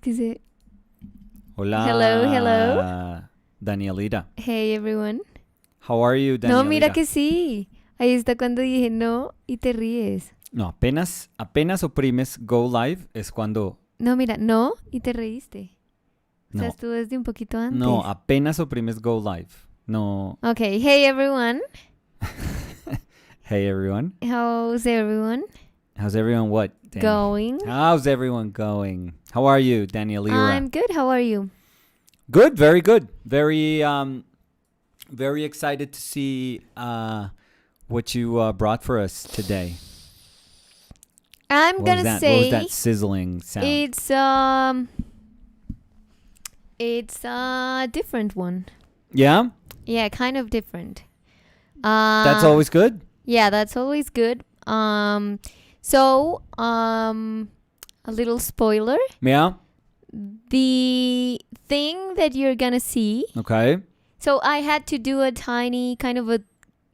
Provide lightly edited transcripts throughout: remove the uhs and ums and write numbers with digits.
Is it? Hola. Hello. Danielita. Hey, everyone. How are you, Danielita? No, mira que sí. Ahí está cuando dije no y te ríes. No, apenas oprimes go live es cuando... No, mira, no y te reíste. O sea, No, estuvo desde un poquito antes. no, apenas oprimes go live. No. Okay, hey, everyone. Hey, everyone. How's everyone How's everyone what? going? How's everyone going? How are you, Danielita? I'm good. How are you? Good, very good. Very excited to see what you brought for us today. I'm What gonna was that? say What was that sizzling sound? it's a different one. Yeah? Yeah, kind of different. That's always good? Yeah, that's always good. So, a little spoiler. Yeah? The thing that you're gonna see. Okay. So I had to do a tiny kind of a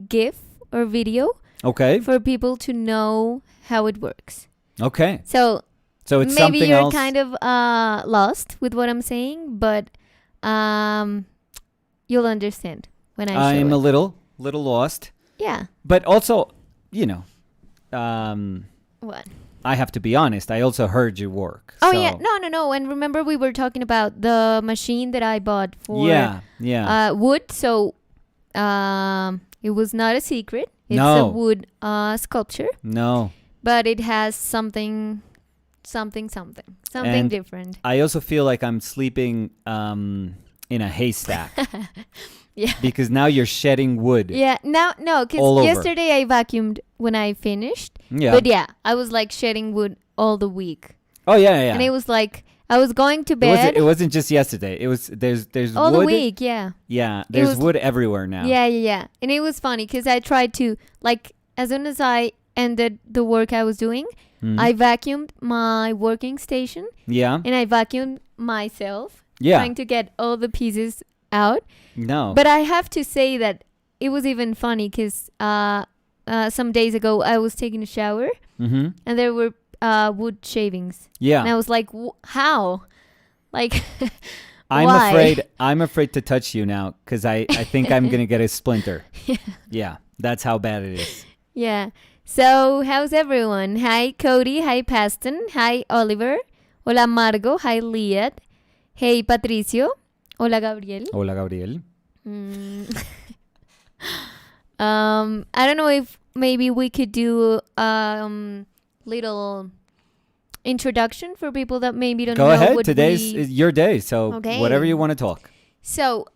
GIF or video Okay. for people to know how it works. Okay. So it's maybe something you're else. kind of lost with what I'm saying, but you'll understand when I show I'm it. a little lost. Yeah. But also, What? I have to be honest. I also heard you work. Oh, so. yeah. No. And remember we were talking about the machine that I bought for wood. So it was not a secret. It's a wood sculpture. No. But it has something And different. I also feel like I'm sleeping in a haystack. Yeah. Because now you're shedding wood. Yeah. No, because yesterday I vacuumed when I finished. Yeah. But yeah, I was like shedding wood all the week. Oh, yeah. And it was like I was going to bed. It wasn't just yesterday. It was there's all wood. the week, yeah. Yeah, there's wood everywhere now. Yeah. And it was funny because I tried to, like, as soon as I ended the work I was doing, I vacuumed my working station. Yeah. And I vacuumed myself. Yeah. Trying to get all the pieces out. No. But I have to say that it was even funny because some days ago I was taking a shower and there were wood shavings. Yeah. And I was like, how? Like, I'm afraid to touch you now because I think I'm going to get a splinter. Yeah. That's how bad it is. Yeah. So, how's everyone? Hi, Cody. Hi, Paston. Hi, Oliver. Hola, Margo. Hi, Liat. Hey, Patricio. Hola, Gabriel. Hola, Gabriel. I don't know if maybe we could do little introduction for people that maybe don't know. Go ahead. Today's your day, so whatever you want to talk. So,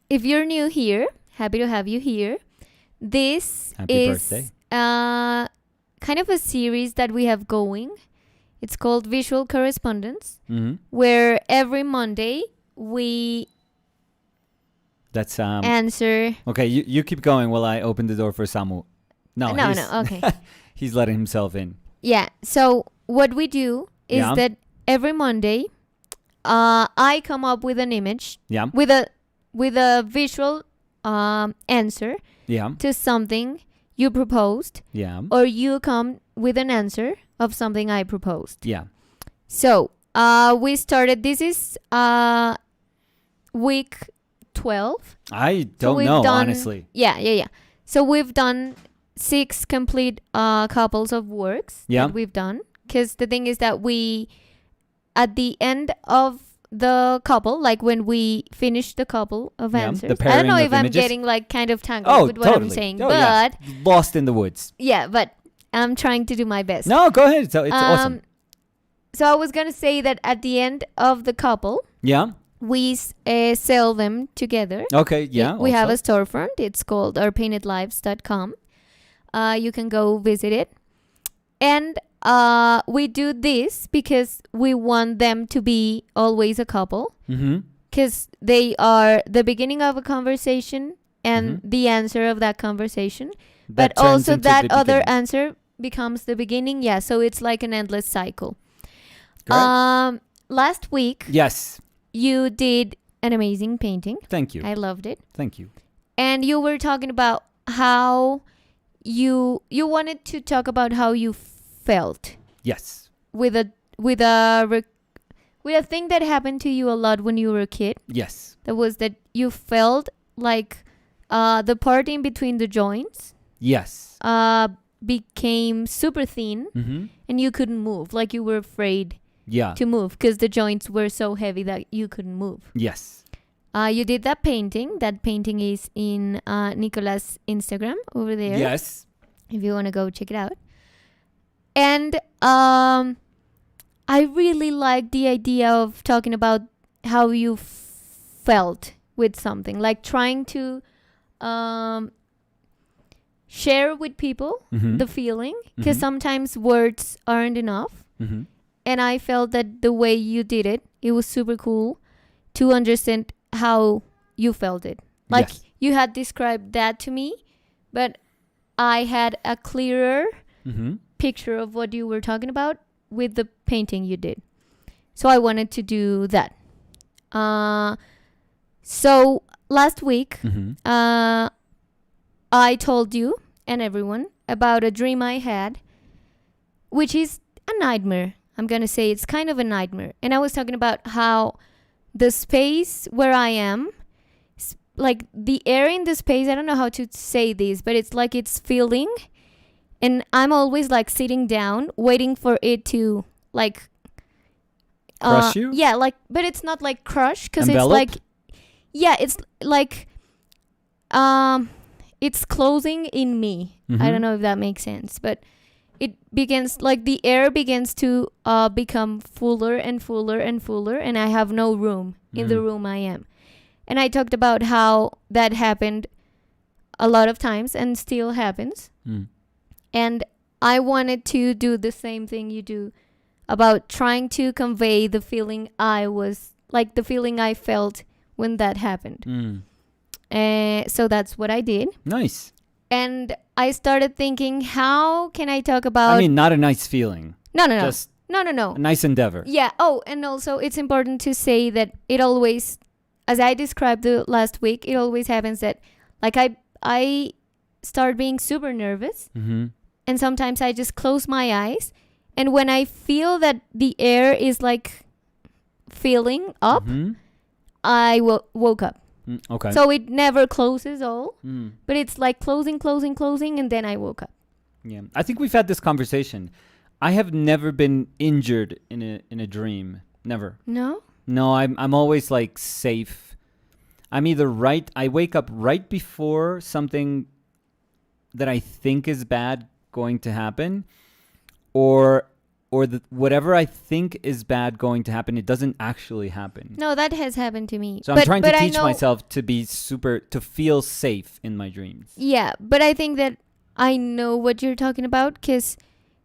if you're new here, happy to have you here. This Happy is birthday. kind of a series that we have going. It's called Visual Correspondence, where every Monday we answer. Okay, you keep going while I open the door for Samu. No, okay. He's letting himself in. Yeah. So what we do is that every Monday, I come up with an image. Yeah. With a visual answer. Yeah. To something you proposed. Yeah. Or you come with an answer of something I proposed. Yeah. So we started. This is week 12. I don't know, honestly. Yeah. So we've done 6 complete couples of works that we've done. Because the thing is that we, at the end of the couple, like when we finish the couple of answers, I don't know if I'm getting like kind of tangled with what I'm saying, but lost in the woods. Yeah, but I'm trying to do my best. No, go ahead. So it's awesome. So I was gonna say that at the end of the couple, we sell them together. Okay, yeah. We have a storefront. It's called ourpaintedlives.com. You can go visit it. And we do this because we want them to be always a couple. Because they are the beginning of a conversation and the answer of that conversation. But also that other answer becomes the beginning. Yeah, so it's like an endless cycle. Last week, you did an amazing painting. Thank you. I loved it. Thank you. And you were talking about how you wanted to talk about how you felt. Yes. With a with a thing that happened to you a lot when you were a kid. Yes. That was that you felt like the part in between the joints Yes. became super thin, and you couldn't move. Like you were afraid to move because the joints were so heavy that you couldn't move. Yes. You did that painting. That painting is in Nicolas' Instagram over there. Yes. If you want to go check it out. And I really like the idea of talking about how you felt with something, like trying to share with people the feeling, because sometimes words aren't enough. And I felt that the way you did it, it was super cool to understand how you felt it. Like you had described that to me, but I had a clearer picture of what you were talking about with the painting you did. So I wanted to do that. So last week, I told you and everyone about a dream I had, which is a nightmare. I'm going to say it's kind of a nightmare. And I was talking about how the space where I am, like the air in the space, I don't know how to say this, but it's like it's filling. And I'm always like sitting down, waiting for it to like... crush you? Yeah, like, but it's not like crush, because it's Envelop? like... Yeah, it's like... it's closing in me. I don't know if that makes sense, but it begins, like the air begins to become fuller and fuller and fuller, and I have no room in the room I am. And I talked about how that happened a lot of times and still happens. And I wanted to do the same thing you do about trying to convey the feeling the feeling I felt when that happened. So that's what I did. Nice. And I started thinking, how can I talk about... I mean, not a nice feeling. No. Just No. a nice endeavor. Yeah. Oh, and also it's important to say that it always, as I described the last week, it always happens that like I start being super nervous, and sometimes I just close my eyes, and when I feel that the air is like filling up, I woke up. Okay. So it never closes all, but it's like closing, and then I woke up. Yeah, I think we've had this conversation. I have never been injured in a dream. Never. No? No, I'm always like safe. I'm either I wake up right before something that I think is bad going to happen, or whatever I think is bad going to happen, it doesn't actually happen. No, that has happened to me. So I'm trying to teach myself to feel safe in my dreams. Yeah, but I think that I know what you're talking about, because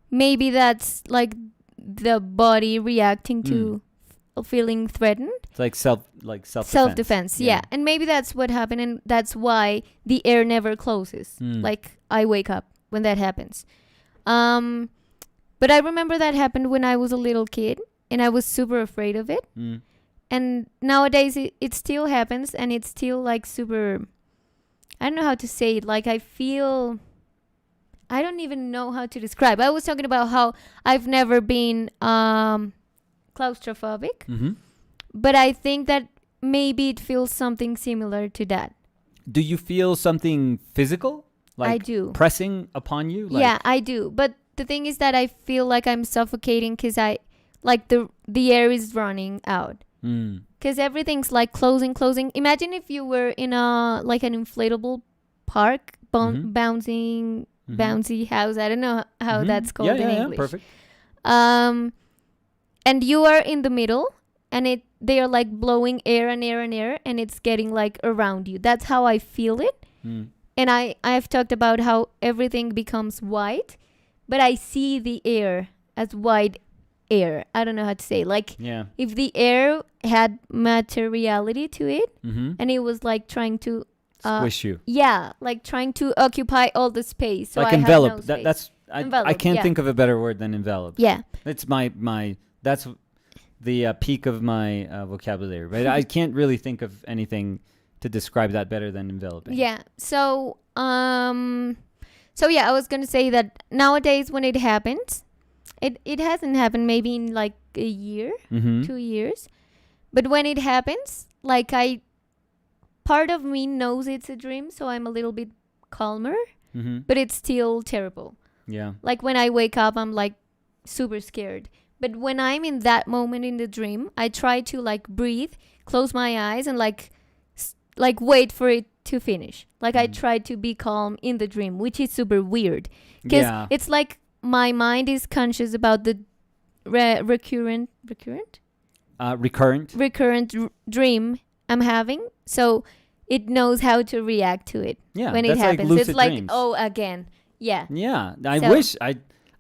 maybe that's like the body reacting to feeling threatened. It's like self-defense. Self-defense, yeah. And maybe that's what happened, and that's why the air never closes. Like I wake up when that happens. But I remember that happened when I was a little kid, and I was super afraid of it. And nowadays it still happens, and it's still like super... I don't know how to say it. Like I feel... I don't even know how to describe. I was talking about how I've never been claustrophobic. But I think that maybe it feels something similar to that. Do you feel something physical? Like I do. Pressing upon you? Yeah, I do. But the thing is that I feel like I'm suffocating because the air is running out. Because everything's like closing. Imagine if you were in an inflatable park, bouncy house. I don't know how that's called in English. Yeah, perfect. And you are in the middle, and they are like blowing air, and it's getting like around you. That's how I feel it. And I've talked about how everything becomes white, but I see the air as white air. I don't know how to say. Like, if the air had materiality to it, and it was like trying to squish you. Yeah, like trying to occupy all the space. So like I envelop. Have no space. That's I can't think of a better word than envelop. Yeah. It's my that's the peak of my vocabulary. But I can't really think of anything to describe that better than enveloping. Yeah. So yeah, I was gonna say that nowadays when it happens, it hasn't happened maybe in like a year, Mm-hmm. 2 years. But when it happens, like part of me knows it's a dream, so I'm a little bit calmer, Mm-hmm. but it's still terrible. Yeah. Like when I wake up, I'm like super scared. But when I'm in that moment in the dream, I try to like breathe, close my eyes, and like wait for it to finish. Like I try to be calm in the dream, which is super weird because Yeah. it's like my mind is conscious about the recurrent Recurrent. dream I'm having, so it knows how to react to it Yeah. when it that's like happens. lucid It's like, dreams. oh, again. Yeah. Yeah. I So- wish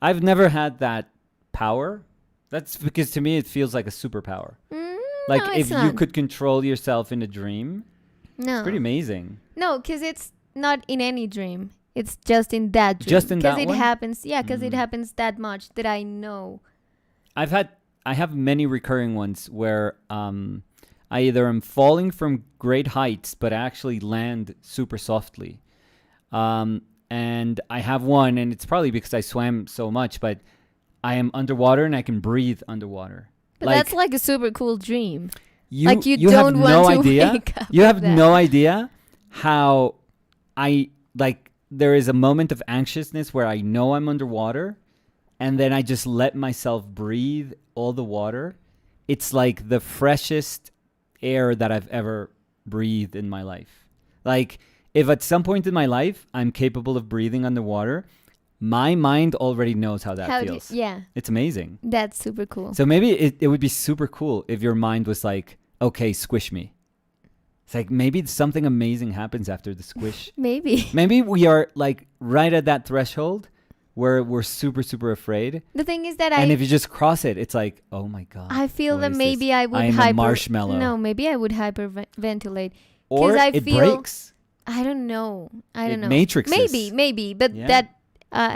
I've never had that power. That's because to me it feels like a superpower. Like no, if it's you not. could control yourself in a dream, No. it's pretty amazing. No, because it's not in any dream. It's just in that dream. Just in that it one? happens. Yeah, because it Mm. happens that much that I know. I have many recurring ones where I either am falling from great heights but actually land super softly. And I have one, and it's probably because I swam so much, but I am underwater and I can breathe underwater. But that's like a super cool dream. you, like you have don't no want to idea. wake up. You with have that. no idea how I like. There is a moment of anxiousness where I know I'm underwater, and then I just let myself breathe all the water. It's like the freshest air that I've ever breathed in my life. Like, if at some point in my life I'm capable of breathing underwater, my mind already knows how that feels. Yeah, It's amazing. that's super cool. So maybe it would be super cool if your mind was like, okay, squish me. It's like maybe something amazing happens after the squish. Maybe. Maybe we are like right at that threshold where we're super, super afraid. The thing is that And if you just cross it, it's like, oh my God. I feel what that is maybe this? I would I am a marshmallow. No, maybe I would hyperventilate. Or I it feel- breaks. I don't know. It matrixes. Maybe, but Yeah. that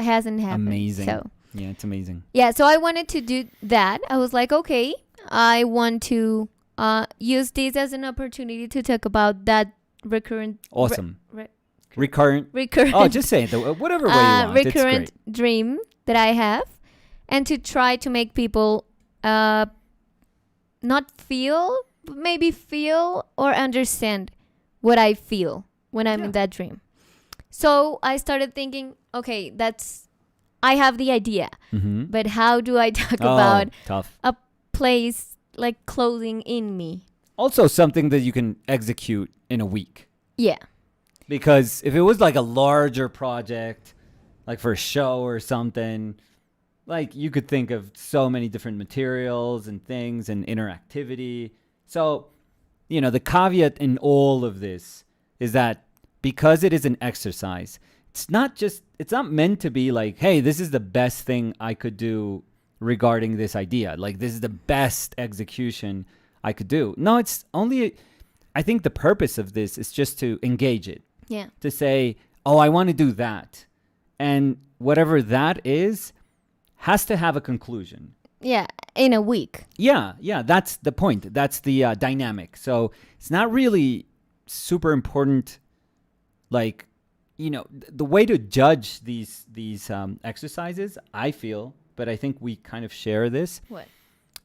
hasn't happened. Amazing. So Yeah, it's amazing. yeah, so I wanted to do that. I was like, okay, I want to use this as an opportunity to talk about that recurrent. Awesome. re- Recurrent. Recurrent. Oh, just say it. Whatever way you want. It's recurrent great. dream that I have, and to try to make people not feel, but maybe feel or understand what I feel when I'm Yeah. in that dream. So I started thinking, okay, I have the idea, Mm-hmm. but how do I talk about tough. a place like clothing in me? Also, something that you can execute in a week. Yeah. Because if it was like a larger project, like for a show or something, like you could think of so many different materials and things and interactivity. So, the caveat in all of this is that because it is an exercise, it's not meant to be like, hey, this is the best thing I could do regarding this idea. Like, this is the best execution I could do. No, it's only, I think the purpose of this is just to engage it. Yeah. To say, oh, I want to do that. And whatever that is has to have a conclusion. Yeah. In a week. Yeah, that's the point. That's the dynamic. So it's not really super important, like, the way to judge these exercises, I feel, but I think we kind of share this, What?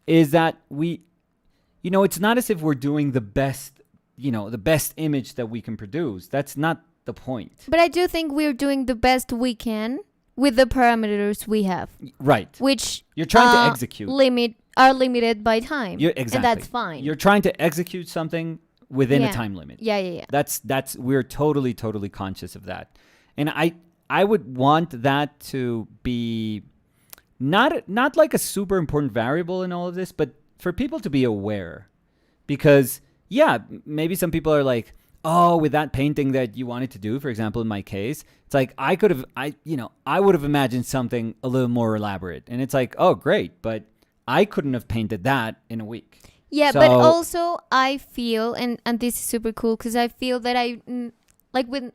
is that it's not as if we're doing the best, the best image that we can produce. That's not the point. But I do think we're doing the best we can with the parameters we have, Right. which You're trying to execute. are limited by time. Exactly. And that's fine. You're trying to execute something within a Yeah. time limit. Yeah. That's we're totally conscious of that. And I would want that to be not like a super important variable in all of this, but for people to be aware. Because maybe some people are like, oh, with that painting that you wanted to do, for example, in my case, it's like I would have imagined something a little more elaborate. And it's like, oh, great, but I couldn't have painted that in a week. Yeah, So- but also I feel, and this is super cool, because I feel that like with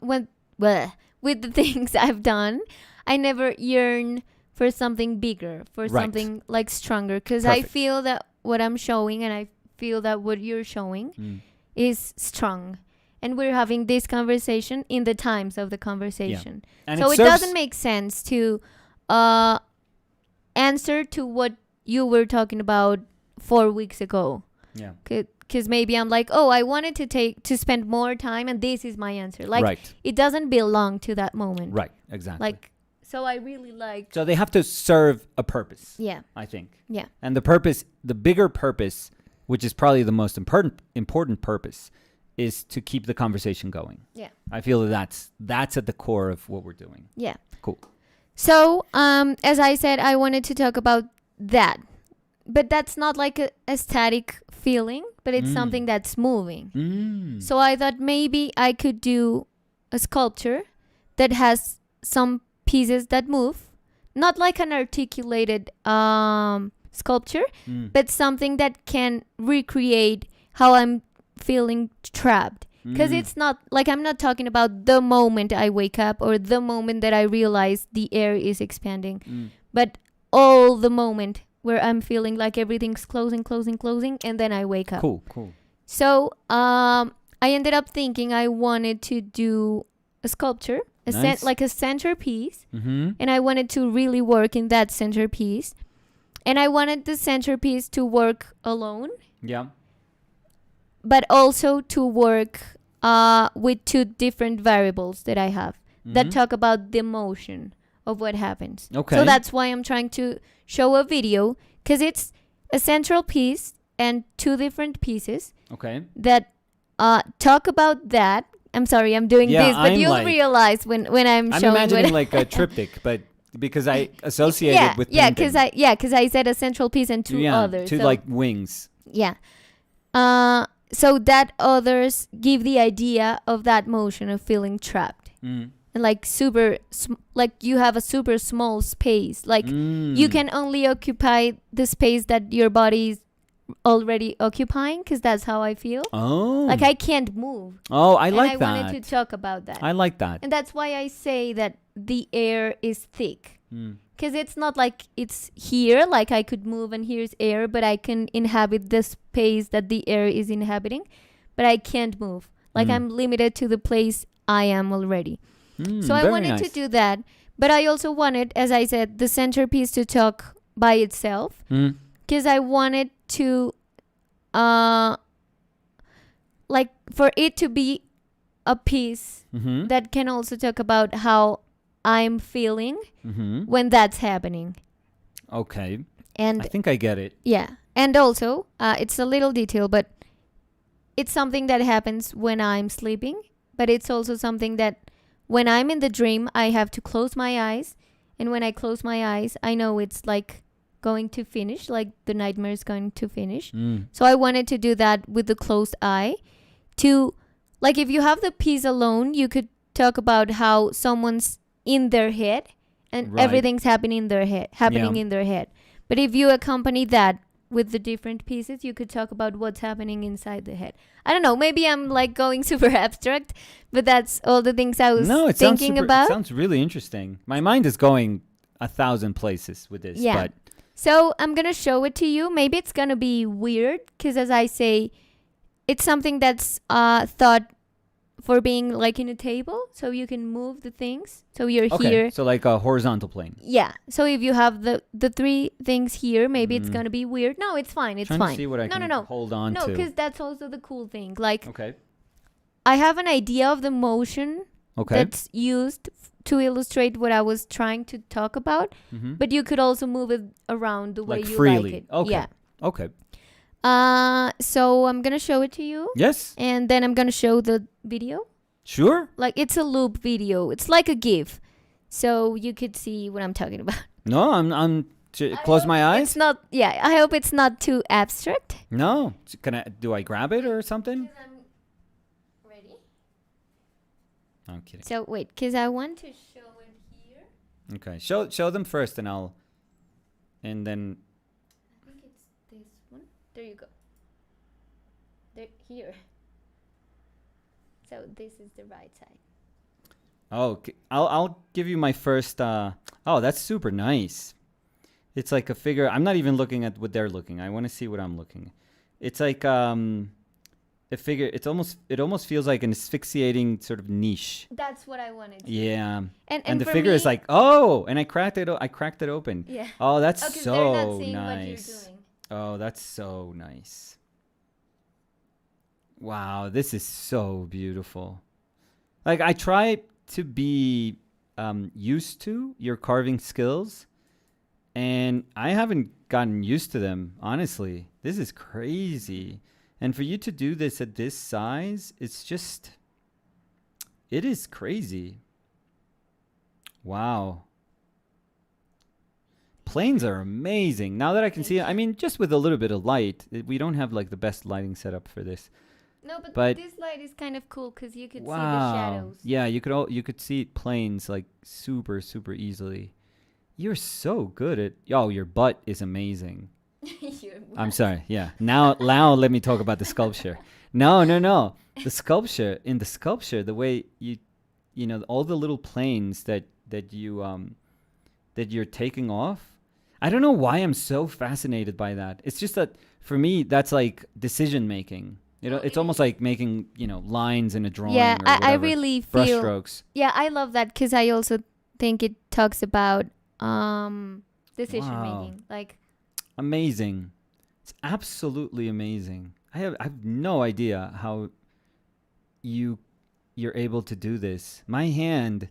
the things I've done, I never yearn for something bigger, for Right. something like stronger, because I Perfect. feel that what I'm showing, and I feel that what you're showing is strong. And we're having this conversation in the times of the conversation. And So it serves- doesn't make sense to answer to what you were talking about 4 weeks ago. Yeah. Because maybe I'm like, oh, I wanted to spend more time, and this is my answer. Like, right. it doesn't belong to that moment. Right. Exactly. Like, so I really like. So they have to serve a purpose. Yeah. I think. Yeah. And the purpose, the bigger purpose, which is probably the most important purpose, is to keep the conversation going. Yeah. I feel that's at the core of what we're doing. Yeah. Cool. So, as I said, I wanted to talk about that. But that's not like a static feeling, but it's something that's moving. So I thought maybe I could do a sculpture that has some pieces that move. Not like an articulated sculpture, but something that can recreate how I'm feeling trapped. Because it's not like I'm not talking about the moment I wake up or the moment that I realize the air is expanding, but all the moment where I'm feeling like everything's closing, and then I wake up. Cool. So I ended up thinking I wanted to do a sculpture, Nice. like a centerpiece, Mm-hmm. and I wanted to really work in that centerpiece. And I wanted the centerpiece to work alone, Yeah. but also to work with two different variables that I have that talk about the motion of what happens. Okay. So that's why I'm trying to show a video, because it's a central piece and two different pieces Okay. that talk about that. I'm sorry, I'm doing Yeah, this, but I'm you'll like- realize when I'm I'm showing imagining what like a triptych, but because I associate yeah, it with yeah, painting. because I said a central piece and two others. two so, like wings. yeah. So that others give the idea of that motion of feeling trapped. Mm. And like like you have a super small space. Like you can only occupy the space that your body is already occupying, because that's how I feel. Oh. Like I can't move. Oh, I And like I that. wanted to talk about that. I like that. And that's why I say that the air is thick. Because it's not like it's here, like I could move and here's air, but I can inhabit the space that the air is inhabiting, but I can't move. Like I'm limited to the place I am already. So I very wanted to nice. do that, but I also wanted, as I said, the centerpiece to talk by itself, because I wanted to, like for it to be a piece that can also talk about how I'm feeling when that's happening. Okay. And I think I get it. yeah, and also it's a little detail, but it's something that happens when I'm sleeping, but it's also something that when I'm in the dream, I have to close my eyes, and when I close my eyes, I know it's like going to finish, like the nightmare is going to finish. So I wanted to do that with the closed eye, to like if you have the piece alone, you could talk about how someone's in their head and Right. everything's happening in their head. But if you accompany that with the different pieces, you could talk about what's happening inside the head. I don't know, maybe I'm like going super abstract, but that's all the things I was thinking about. It sounds really interesting. My mind is going 1,000 places with this. Yeah. But So I'm going to show it to you. Maybe it's going to be weird, because as I say, it's something that's thought for being like in a table, so you can move the things. So you're okay. here. So like a horizontal plane. Yeah. So if you have the three things here, maybe it's going to be weird. No, it's fine. It's Trying fine. to see what I can hold on No, to. because that's also the cool thing. Like Okay. I have an idea of the motion Okay. that's used to illustrate what I was trying to talk about, but you could also move it around the way Like you freely. like it. Okay. Yeah. Okay. So I'm gonna show it to you, Yes. and then I'm gonna show the video. Sure. Like it's a loop video. It's like a GIF, so you could see what I'm talking about. No, I'm close my eyes. It's not. Yeah, I hope it's not too abstract. No. Do I grab it or something? I'm ready. I'm kidding. So wait, because I want to show it here. Okay. Show them first, and then. I think it's this one. There you go. Here. So this is the right side. Oh, okay. I'll give you my first. Oh, that's super nice. It's like a figure. I'm not even looking at what they're looking. I want to see what I'm looking. It's like it almost feels like an asphyxiating sort of niche. That's what I wanted. Yeah. And the for figure me, is like, oh, and I cracked it open. yeah. Oh, that's Oh, 'cause so they're not seeing nice. what you're doing. Oh, that's so nice. Wow, this is so beautiful. Like, I try to be used to your carving skills, and I haven't gotten used to them, honestly. This is crazy. And for you to do this at this size, it is crazy. Wow. Planes are amazing. Now that I can see it, I mean, just with a little bit of light, we don't have like the best lighting setup for this. No, but But- this light is kind of cool because you could see the Wow. shadows. Yeah, you could see planes like super, super easily. You're so good at, your butt is amazing. I'm sorry. Yeah. Now let me talk about the sculpture. No. The sculpture, the way you know, all the little planes that you're taking off. I don't know why I'm so fascinated by that. It's just that for me, that's like decision making. You know, it's almost like making, lines in a drawing. Yeah, or I whatever. really feel. Brushstrokes. Yeah, I love that because I also think it talks about decision Wow. making. Like, Amazing. It's absolutely amazing. I have no idea how you're able to do this. My hand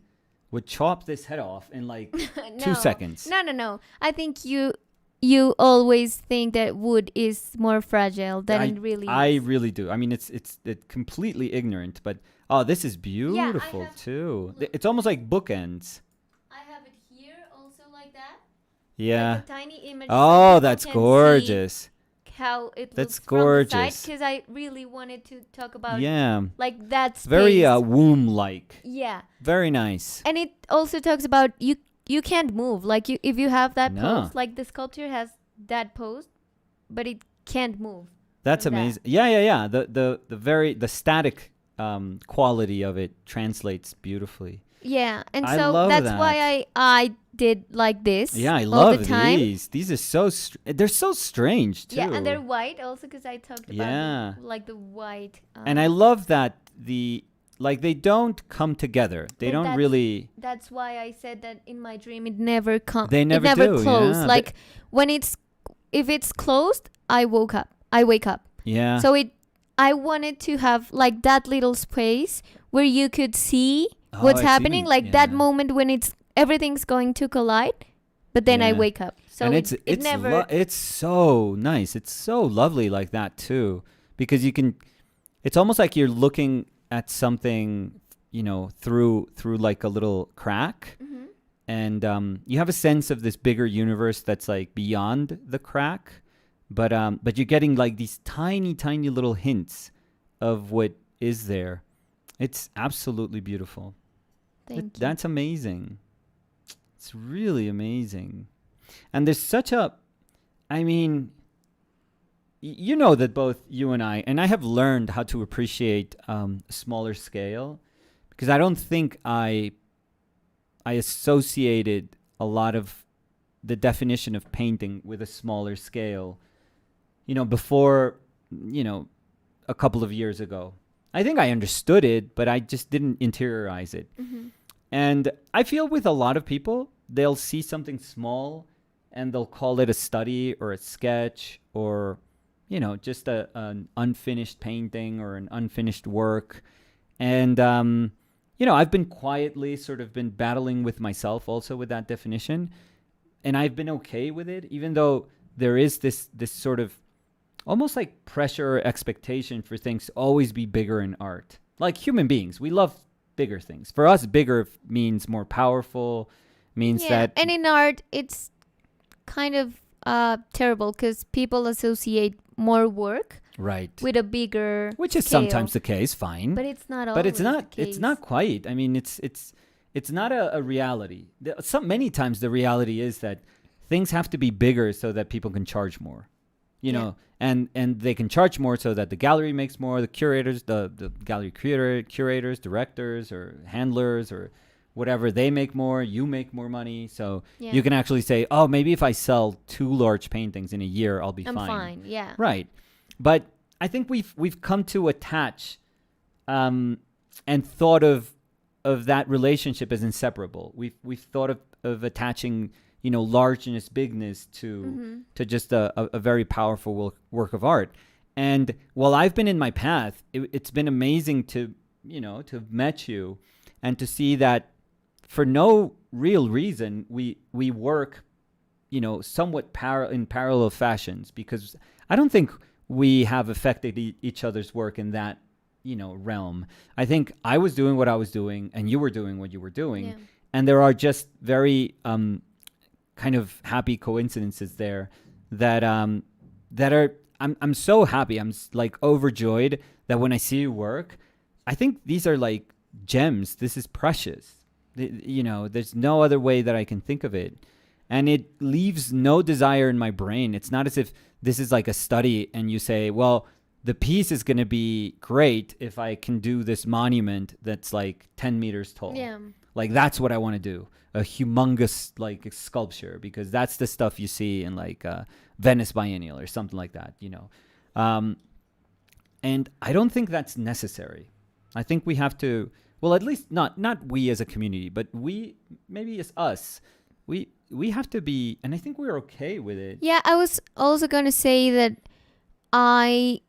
would chop this head off in like 2 seconds. No. I think you always think that wood is more fragile than it really I is. really do. I mean, it's completely ignorant, but this is beautiful have- too. look. It's almost like bookends. I have it here also like that. Yeah. Like a tiny image. Oh, that's gorgeous. How it That's looks from the side gorgeous. because I really wanted to talk about Yeah. like that space. Very womb-like. Yeah. Very nice. And it also talks about you can't move. Like if you have that No. pose, like the sculpture has that pose, but it can't move. That's from that. amazing. Yeah. The static quality of it translates beautifully. Yeah, and I so love that's that. why I did like this. Yeah, I all love the time. these. These are so they're so strange too. Yeah, and they're white also because I talked about Yeah. like the white. And I love that they don't come together. They But don't that's- really. That's why I said that in my dream it never comes. They never it never do, closed. yeah. Like when if it's closed, I wake up. Yeah. So I wanted to have like that little space where you could see what's it's happening, even- like that yeah. moment when everything's going to collide, but then I Yeah. wake up. So and it never. it's so nice. It's so lovely like that too, because you can. It's almost like you're looking at something, through like a little crack, Mhm. and you have a sense of this bigger universe that's like beyond the crack, but you're getting like these tiny little hints of what is there. It's absolutely beautiful. Thank you. That's amazing. It's really amazing. And there's such a, I mean, you know that both you and I have learned how to appreciate smaller scale, because I don't think I associated a lot of the definition of painting with a smaller scale, before, a couple of years ago. I think I understood it, but I just didn't interiorize it. Mhm. And I feel with a lot of people, they'll see something small and they'll call it a study or a sketch or, just an unfinished painting or an unfinished work. And, I've been quietly sort of been battling with myself also with that definition. And I've been okay with it, even though there is this sort of almost like pressure or expectation for things to always be bigger in art. Like human beings, we love bigger things. For us, bigger means more powerful, means Yeah, that and in art, it's kind of terrible because people associate more work right, with a bigger which is scale. sometimes the case. Fine, But it's not always but it's not. the case. It's not quite. I mean, it's not a reality. Many times the reality is that things have to be bigger so that people can charge more. And they can charge more so that the gallery makes more, the curators, the gallery curators, directors, or handlers, or whatever, they make more, you make more money. So Yeah. you can actually say, oh, maybe if I sell 2 large paintings in a year, I'll be I'm fine. fine. Yeah. Right. But I think we've come to attach and thought of that relationship as inseparable. We've thought of attaching, largeness, bigness to just a very powerful work of art. And while I've been in my path, it's been amazing to have met you and to see that for no real reason we work, somewhat in parallel fashions, because I don't think we have affected each other's work in that realm. I think I was doing what I was doing and you were doing what you were doing. Yeah. And there are just very kind of happy coincidences there that are I'm so happy. I'm like overjoyed that when I see your work, I think these are like gems. This is precious. There's no other way that I can think of it. And it leaves no desire in my brain. It's not as if this is like a study and you say, well, the piece is going to be great if I can do this monument that's like 10 meters tall. Yeah. Like, that's what I want to do. A humongous like sculpture, because that's the stuff you see in like Venice Biennial or something like that, and I don't think that's necessary. I think we have to, well, at least not we as a community, but we, maybe as us, we have to be, and I think we're okay with it. Yeah, I was also going to say that I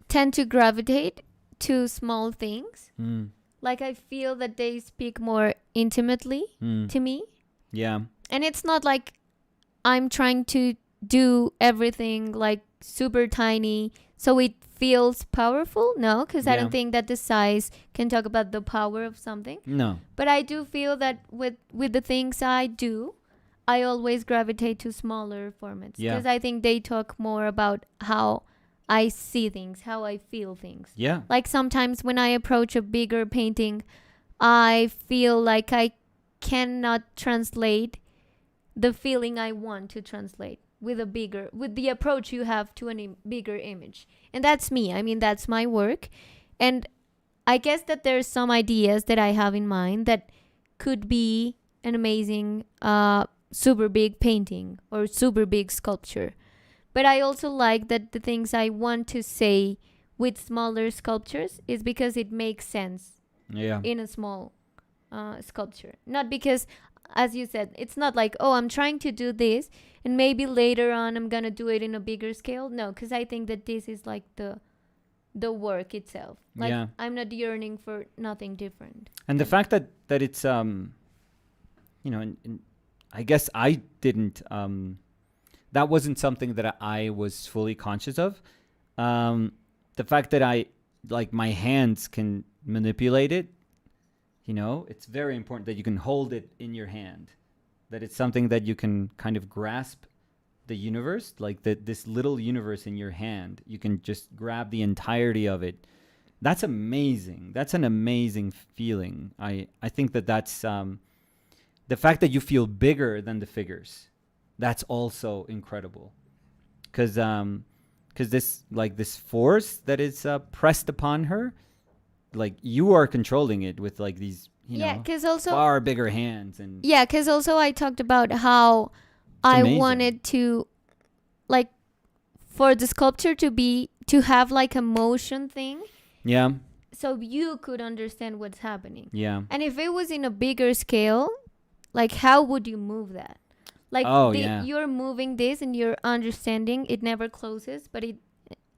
tend to gravitate to small things. Like, I feel that they speak more intimately to me. Yeah. And it's not like I'm trying to do everything like super tiny so it feels powerful. No, because I don't think that the size can talk about the power of something. No. But I do feel that with the things I do, I always gravitate to smaller formats. Yeah. Because I think they talk more about how I see things, how I feel things. Yeah. Like, sometimes when I approach a bigger painting, I feel like I cannot translate the feeling I want to translate with the approach you have to a bigger image. And that's me. I mean, that's my work. And I guess that there's some ideas that I have in mind that could be an amazing super big painting or super big sculpture. But I also like that the things I want to say with smaller sculptures is because it makes sense in a small sculpture. Not because, as you said, it's not like, oh, I'm trying to do this and maybe later on I'm going to do it in a bigger scale. No, because I think that this is like the work itself. Like, I'm not yearning for nothing different. And the fact that it's, and I guess I didn't... that wasn't something that I was fully conscious of. The fact that my hands can manipulate it, it's very important that you can hold it in your hand, that it's something that you can kind of grasp the universe, like this little universe in your hand. You can just grab the entirety of it. That's amazing. That's an amazing feeling. I think that's the fact that you feel bigger than the figures. That's also incredible, because this force that is pressed upon her, like, you are controlling it with like these because also far bigger hands. And because also I talked about how I wanted to, like, for the sculpture to have like a motion thing. Yeah. So you could understand what's happening. Yeah. And if it was in a bigger scale, like, how would you move that? Like, you're moving this and you're understanding it never closes, but it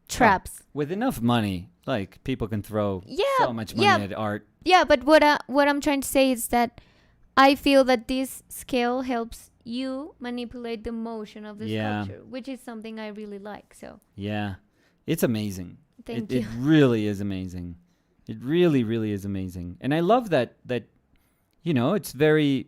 traps. With enough money, like, people can throw so much money at art. Yeah, but what I'm trying to say is that I feel that this scale helps you manipulate the motion of the sculpture, which is something I really like. So yeah, it's amazing. Thank you. It really is amazing. It really, really is amazing. And I love that it's very...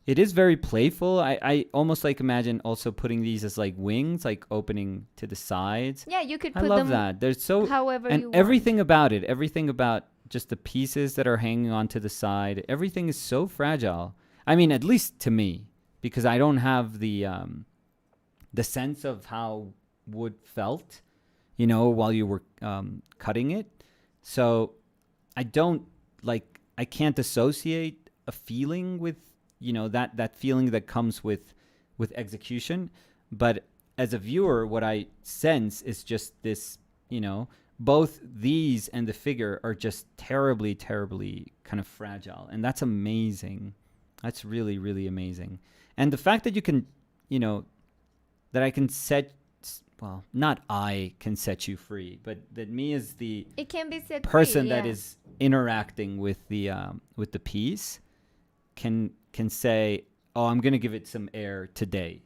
it is very playful. I almost like imagine also putting these as like wings, like opening to the sides. Yeah, you could put them. I love them that. There's so however and you want. everything about just the pieces that are hanging onto the side. Everything is so fragile. I mean, at least to me, because I don't have the sense of how wood felt, while you were cutting it. So I can't associate a feeling with that feeling that comes with execution. But as a viewer, what I sense is just this both these and the figure are just terribly, terribly kind of fragile. And that's amazing. That's really, really amazing. And the fact that you can, that I can not I can set you free, but that me as the It can be set person free, that yeah. is interacting with the piece can say, oh, I'm going to give it some air today.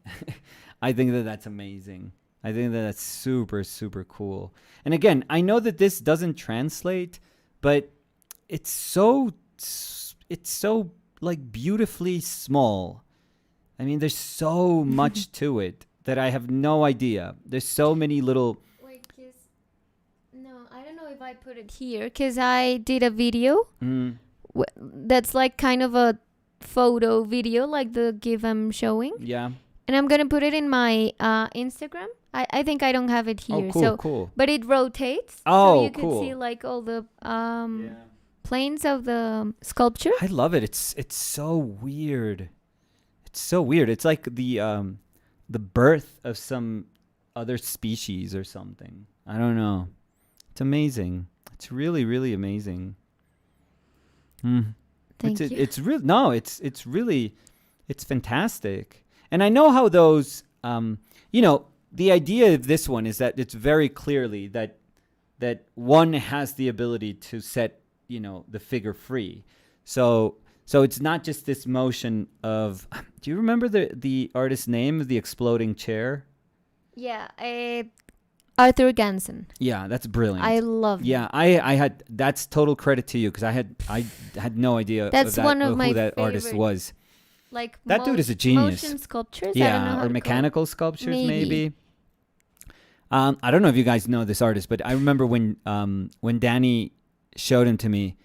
I think that that's amazing. I think that that's super, super cool. And again, I know that this doesn't translate, but it's so like beautifully small. I mean, there's so much to it that I have no idea. There's so many little... Wait, no, I don't know if I put it here, because I did a video that's like kind of a photo video, like the GIF I'm showing. Yeah. And I'm going to put it in my Instagram. I think I don't have it here. Oh, cool. But it rotates. Oh, so you cool. can see like all the planes of the sculpture. I love it. It's so weird. It's so weird. It's like the birth of some other species or something. I don't know. It's amazing. It's really, really amazing. Thank you. It's real. No, it's really, it's fantastic. And I know how those, the idea of this one is that it's very clearly that one has the ability to set, the figure free. So it's not just this motion of, do you remember the artist's name of the exploding chair? Yeah, Arthur Ganson. Yeah, that's brilliant. I love him. Yeah, I had, that's total credit to you, because I had no idea That's one of my who that artist favorite, was. Like That dude is a genius. Motion sculptures. Yeah, I don't know how or to mechanical sculptures, Maybe. maybe. I don't know if you guys know this artist, but I remember when Danny showed him to me.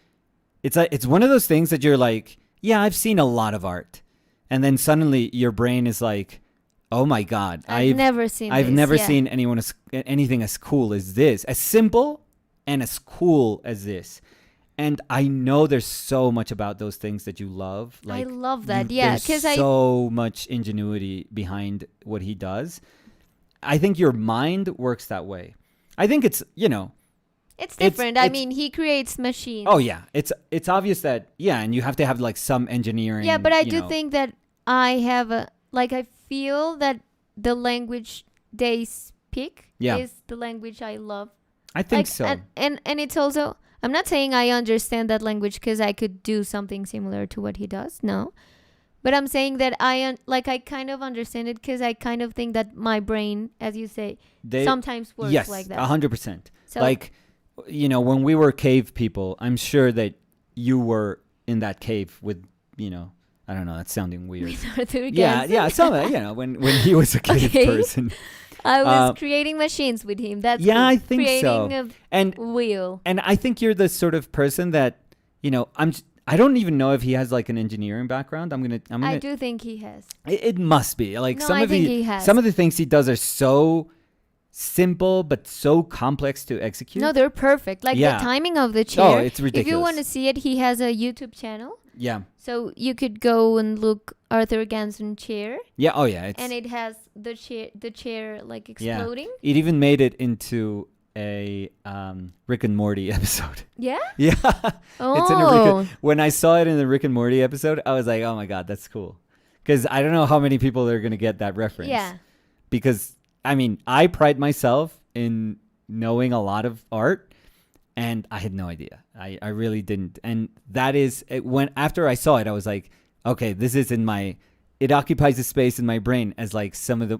It's one of those things that you're like, yeah, I've seen a lot of art, and then suddenly your brain is like, oh my God, I've never seen. I've this, never yeah. seen anything as cool as this, as simple and as cool as this. And I know there's so much about those things that you love. Like, I love that. Yeah, because there's so much ingenuity behind what he does. I think your mind works that way. I think it's, it's different. I mean, he creates machines. Oh yeah, it's obvious that, yeah, and you have to have like some engineering. Yeah, but I do think that I have I feel that the language they speak is the language I love. I think so. And it's also, I'm not saying I understand that language because I could do something similar to what he does. No. But I'm saying that I kind of understand it because I kind of think that my brain, as you say, sometimes works like that. Yes, 100%. So, when we were cave people, I'm sure that you were in that cave with, I don't know, that's sounding weird. with Arthur Yeah, Ganson. when he was a cave person. I was creating machines with him. That's cool. I think so. Creating And a wheel. And I think you're the sort of person that, I don't even know if he has like an engineering background. I do think he has. It must be. Like No, I think he has. Some of the things he does are so simple but so complex to execute. No, they're perfect. Like the timing of the chair. Oh, it's ridiculous. If you want to see it, he has a YouTube channel. Yeah. So you could go and look Arthur Ganson chair. Yeah. Oh yeah. And it has the chair like exploding. Yeah. It even made it into a Rick and Morty episode. Yeah? Yeah. Oh. It's in when I saw it in the Rick and Morty episode, I was like, oh my God, that's cool. Because I don't know how many people are going to get that reference. Yeah. Because, I pride myself in knowing a lot of art, and I had no idea. I really didn't. And that is, after I saw it, I was like, okay, this is it occupies a space in my brain as like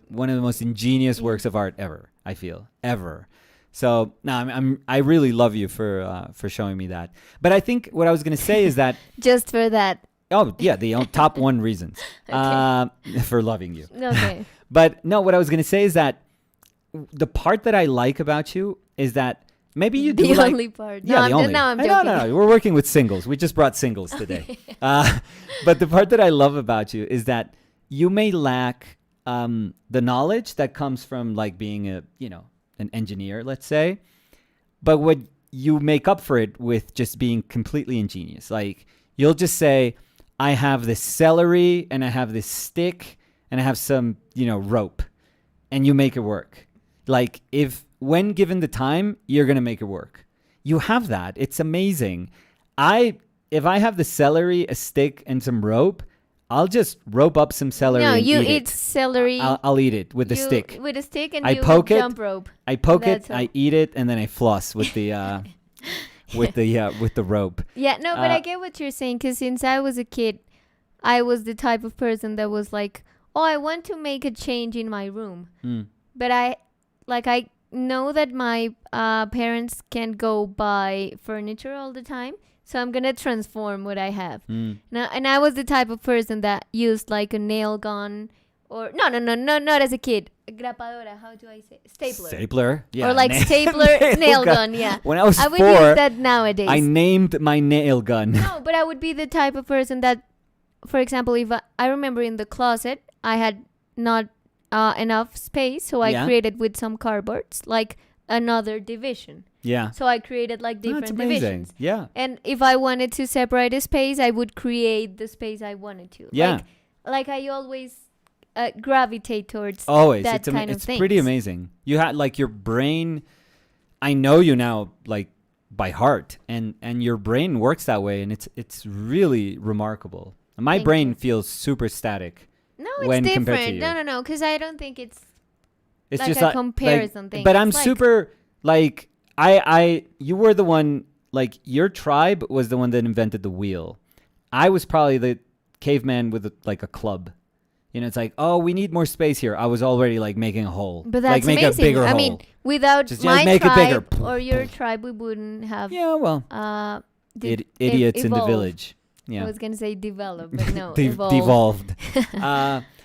one of the most ingenious works of art ever, I feel, ever. So no, I really love you for showing me that. But I think what I was going to say is that just for that. Oh yeah, the top one reasons Okay. for loving you. Okay. But no, what I was going to say is that the part that I like about you is that maybe you do the only part. Yeah, the only. Now I'm joking. No. We're working with singles. We just brought singles today. But the part that I love about you is that you may lack the knowledge that comes from like being an engineer, let's say, but what you make up for it with just being completely ingenious. Like you'll just say, I have this celery and I have this stick and I have some, rope, and you make it work. Like if when given the time, you're going to make it work. You have that. It's amazing. If I have the celery, a stick, and some rope, I'll just rope up some celery. No, and you eat eat it. celery. I'll eat it with the stick. With a stick, and I you poke it. jump rope. I poke That's it. all. I eat it, and then I floss with the with the rope. Yeah, no, but I get what you're saying, because since I was a kid, I was the type of person that was like, oh, I want to make a change in my room. But I know that my parents can't go buy furniture all the time. So I'm going to transform what I have. Now, and I was the type of person that used like a nail gun or no, not as a kid. Grapadora, how do I say? Stapler. Yeah. Or like stapler, nail gun, yeah. When I was I would 4, use that nowadays. I named my nail gun. No, but I would be the type of person that, for example, if I remember in the closet, I had not enough space, so I created with some cardboards, like another division. Yeah. So I created like different divisions. Yeah. And if I wanted to separate a space, I would create the space I wanted to. Yeah. Like I always gravitate towards always that kind of it's thing. pretty amazing. You had like your brain. I know you now like by heart, and your brain works that way, and it's really remarkable. My brain feels super static. No, it's when compared to different. you. No, because I don't think it's like just a comparison thing. But It's I'm like, super like you were the one, like your tribe was the one that invented the wheel. I was probably the caveman with a club. It's like, oh, we need more space here. I was already like making a hole. But that's like, amazing. Make a bigger I hole. mean, without Just my make it bigger. tribe or your tribe, we wouldn't have. Yeah, well, idiots in the village. Yeah. I was gonna say develop, but no, devolved.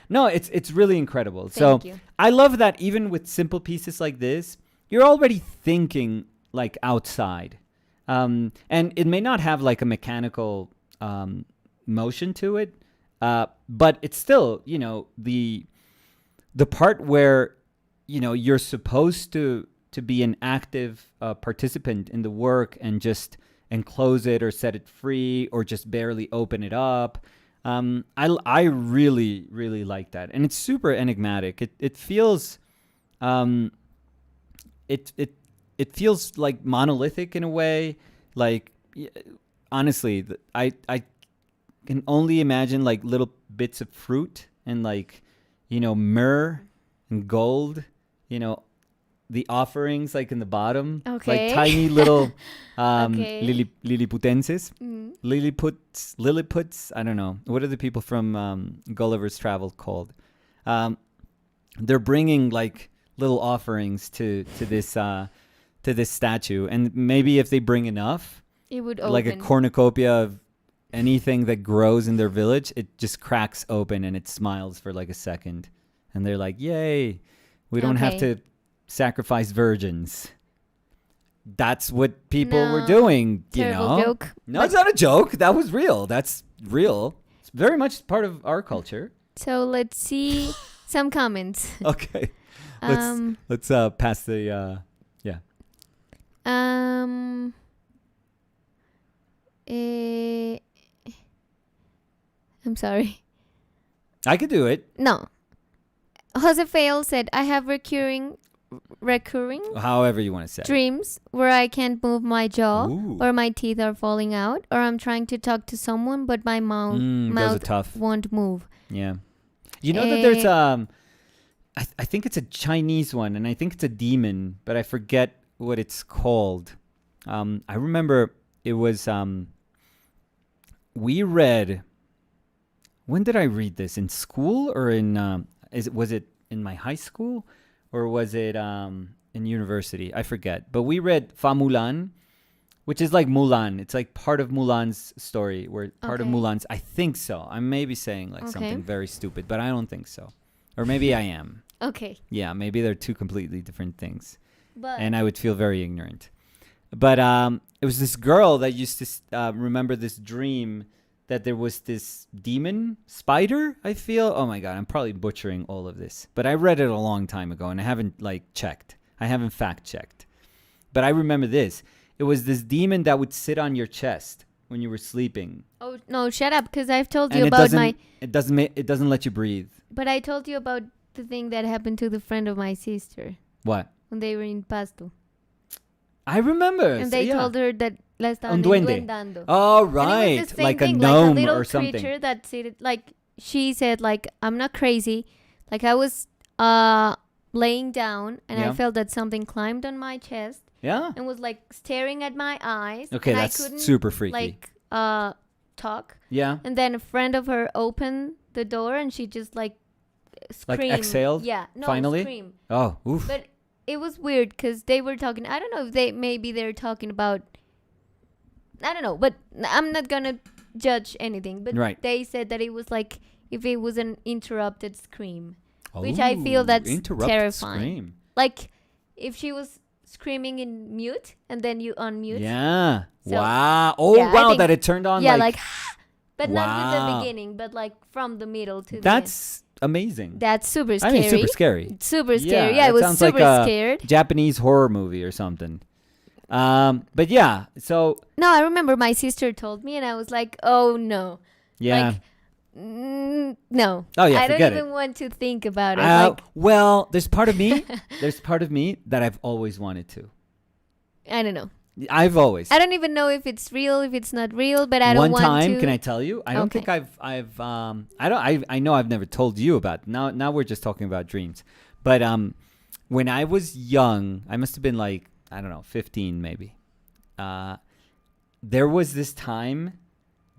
No, it's really incredible. Thank you. I love that even with simple pieces like this, you're already thinking like outside, and it may not have like a mechanical motion to it, but it's still the part where you're supposed to be an active participant in the work and just enclose it or set it free or just barely open it up. I really, really like that. And it's super enigmatic. It feels it feels like monolithic in a way. Like honestly, I can only imagine like little bits of fruit and like myrrh and gold, the offerings like in the bottom, Okay. like tiny little Okay. Liliputenses, Mm. Lilliputs. I don't know, what are the people from Gulliver's Travel called? They're bringing like little offerings to this statue, and maybe if they bring enough, It would like a open. cornucopia of anything that grows in their village, it just cracks open and it smiles for like a second, and they're like, "Yay, we don't have Okay. to sacrifice virgins." That's what people were No. doing, Terrible joke. No, But- it's not a joke. That was real. That's real. It's very much part of our culture. So let's see some comments. Okay. Let's pass the I'm sorry. I could do it. No. Jose Fail said, I have recurring However you want to say. dreams where I can't move my jaw Ooh. or my teeth are falling out or I'm trying to talk to someone but my Those are mouth tough. won't move. Yeah. You know that there's I think it's a Chinese one, and I think it's a demon, but I forget what it's called. I remember it was we read. When did I read this? In school or in was it in my high school or was it in university? I forget. But we read Fa Mulan, which is like Mulan. It's like part of Mulan's story, where part of Okay. Mulan's. I think so. I may be saying like Okay. something very stupid, but I don't think so. Or maybe I am. Okay. Yeah, maybe they're two completely different things, But and I would feel very ignorant. But it was this girl that used to remember this dream that there was this demon spider. I feel. Oh my god, I'm probably butchering all of this, but I read it a long time ago, and I haven't checked. I haven't fact checked, but I remember this. It was this demon that would sit on your chest when you were sleeping. oh no, shut up, because I've told you And about my it doesn't let you breathe. but I told you about the thing that happened to the friend of my sister. What? when they were in Pasto. I remember. And they told her that la estaban Un duende. enduendando. Oh, And it was right. the same Like a thing, gnome like a little or something. creature that said, like, she said, like, I'm not crazy. Like, I was laying down and I felt that something climbed on my chest. Yeah. And was like staring at my eyes. Okay, and that's I couldn't, super freaky. Like talk. Yeah. And then a friend of her opened the door and she just like screamed. Like exhaled? Yeah. No, finally? Scream. Oh, oof. But it was weird because they were talking. I don't know if they're talking about. I don't know, but I'm not gonna judge anything. But they said that it was like if it was an interrupted scream, which I feel that's terrifying. Scream. Like if she was screaming in mute and then you unmute. Yeah. So, wow. Oh, wow. That it turned on. Yeah, like but not with the beginning, but like from the middle to the end. That's amazing. That's super scary. I mean, super scary. Super scary. Yeah, it was super scared. Japanese horror movie or something. But yeah, so. No, I remember my sister told me and I was like, oh no. Yeah. Like, no. Oh yeah, I forget don't even want to think about it. Well, there's part of me that I've always wanted to. I don't know. I don't even know if it's real, if it's not real, but I don't want to. One time, can I tell you? I don't think I know I've never told you about it. Now we're just talking about dreams. But when I was young, I must have been like, I don't know, 15 maybe. There was this time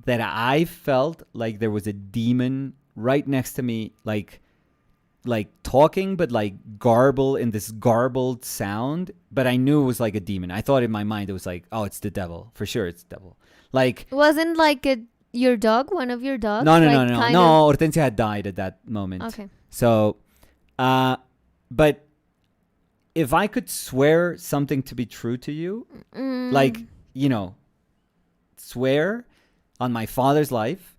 that I felt like there was a demon right next to me, like talking, but like in this garbled sound. But I knew it was like a demon. I thought in my mind it was like, oh, it's the devil. For sure it's the devil. Like, wasn't like your dog, one of your dogs? No. No, Hortensia had died at that moment. Okay. So, but if I could swear something to be true to you, like, swear on my father's life,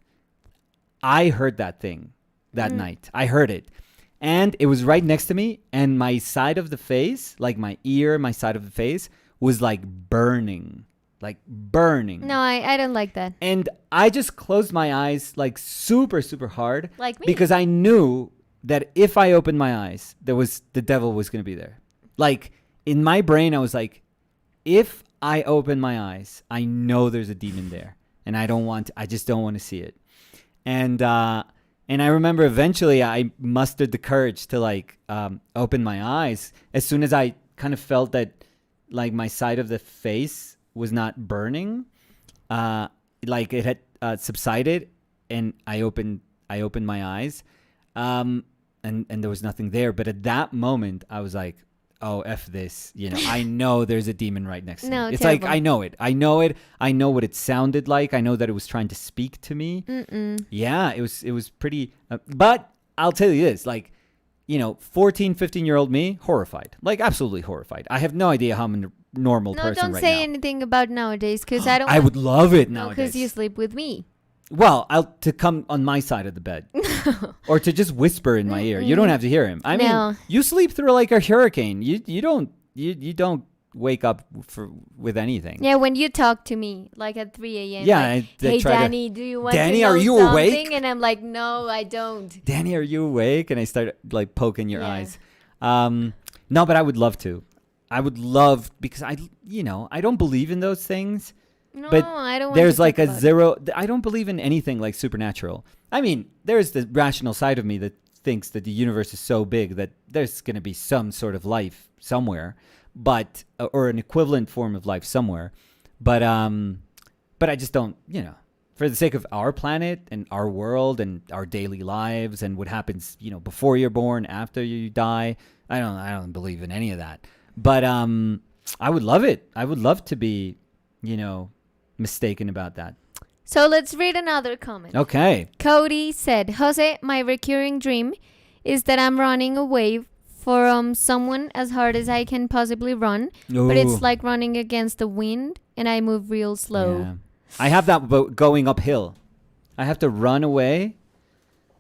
I heard that thing that night. I heard it. And it was right next to me. And my side of the face, like my ear, my side of the face was like burning. Like burning. No, I don't like that. And I just closed my eyes like super, super hard. Like me. Because I knew that if I opened my eyes, the devil was going to be there. Like in my brain, I was like, if I open my eyes, I know there's a demon there. And I just don't want to see it. And I remember eventually I mustered the courage to like open my eyes as soon as I kind of felt that like my side of the face was not burning, like it had subsided, and I opened my eyes, and there was nothing there. But at that moment, I was like, oh, F this, I know there's a demon right next to me. It's terrible. Like, I know it. I know what it sounded like. I know that it was trying to speak to me. Yeah, it was pretty, but I'll tell you this, like, 14, 15-year-old me, horrified, like absolutely horrified. I have no idea how I'm a normal person right now. No, don't say anything about nowadays, because I don't I would love it nowadays. Because you sleep with me. Well, to come on my side of the bed. Or to just whisper in my ear. You don't have to hear him. I mean, you sleep through like a hurricane. You don't wake up with anything. Yeah, when you talk to me like at 3 a.m. Yeah, like, hey Danny, do you want Danny, to know are you something? Awake? And I'm like, no, I don't. Danny, are you awake? And I start like poking your eyes. No, but I would love to. I would love, because I don't believe in those things. No, but I don't want there's to like talk a about zero. I don't believe in anything like supernatural. I mean, there's the rational side of me that thinks that the universe is so big that there's going to be some sort of life somewhere, but or an equivalent form of life somewhere. But I just don't, for the sake of our planet and our world and our daily lives and what happens, before you're born, after you die. I don't believe in any of that. But I would love it. I would love to be, mistaken about that. So let's read another comment. Okay. Cody said, Jose, my recurring dream is that I'm running away from someone as hard as I can possibly run. Ooh. But it's like running against the wind and I move real slow. Yeah. I have that going uphill. I have to run away,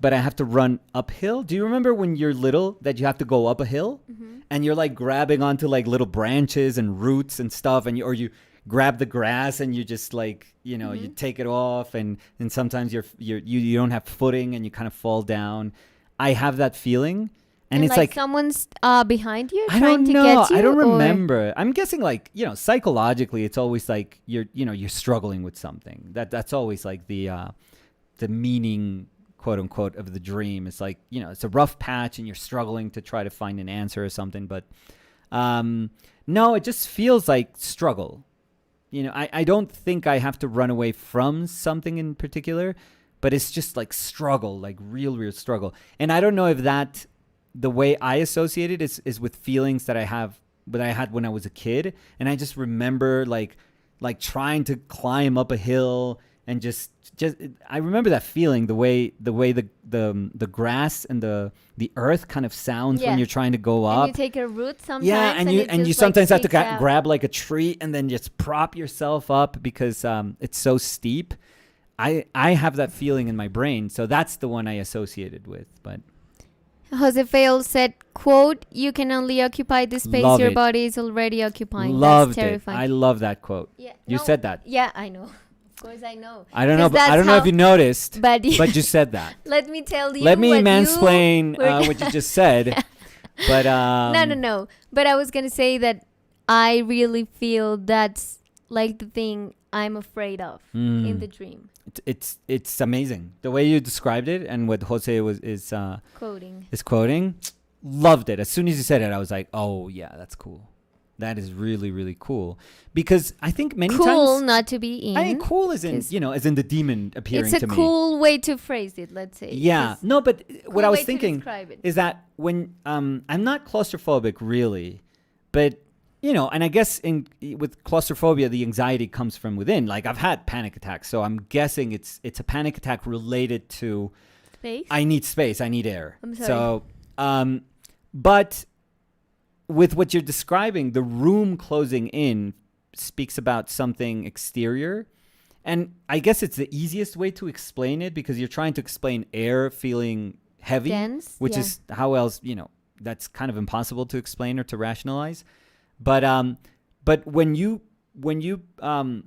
but I have to run uphill. Do you remember when you're little that you have to go up a hill? Mm-hmm. And you're like grabbing onto like little branches and roots and stuff, and you grab the grass and you just like, you take it off, and sometimes you don't have footing and you kind of fall down. I have that feeling, And it's like like someone's behind you I trying don't to know. get you? I don't or- remember. I'm guessing like, psychologically it's always like you're struggling with something. That's always like the meaning, quote unquote, of the dream. It's like, it's a rough patch and you're struggling to try to find an answer or something, but no, it just feels like struggle. I don't think I have to run away from something in particular, but it's just like struggle, like real struggle. And I don't know if the way I associate it is with feelings that I had when I was a kid. And I just remember like trying to climb up a hill and just I remember that feeling, the way the grass and the earth kind of sounds when Yeah. you're trying to go up. And you take a route sometimes. Yeah, and it you just, sometimes have to sticks out. grab like a tree and then just prop yourself up because it's so steep. I have that feeling in my brain, so that's the one I associated with. But Jose Fail said, quote, "You can only occupy the space Love your it. body is already occupying." loved That's it. terrifying. I love that quote. Yeah, You no, said that. Yeah, I know. Of course I know. I don't know. 'Cause But I that's don't know if how- you noticed, But, but you said that. let me tell you. Let me what mansplain you were- what you just said. But no. But I was gonna say that I really feel that's like the thing I'm afraid of in the dream. It's amazing the way you described it and what Jose is quoting. Loved it. As soon as you said it, I was like, oh yeah, that's cool. That is really, really cool. Because I think many Cool times not to be in. I mean, cool as in as in the demon appearing It's to a me. cool way to phrase it. Let's say. Yeah. It's No, but a what cool I was way to thinking describe it. is that when I'm not claustrophobic really, but and I guess with claustrophobia, the anxiety comes from within. Like I've had panic attacks, so I'm guessing it's a panic attack related to Space. I need space, I need air. I'm sorry. So, but with what you're describing, the room closing in speaks about something exterior. And I guess it's the easiest way to explain it because you're trying to explain air feeling heavy, Dense, which yeah. is how else, that's kind of impossible to explain or to rationalize. But when you kind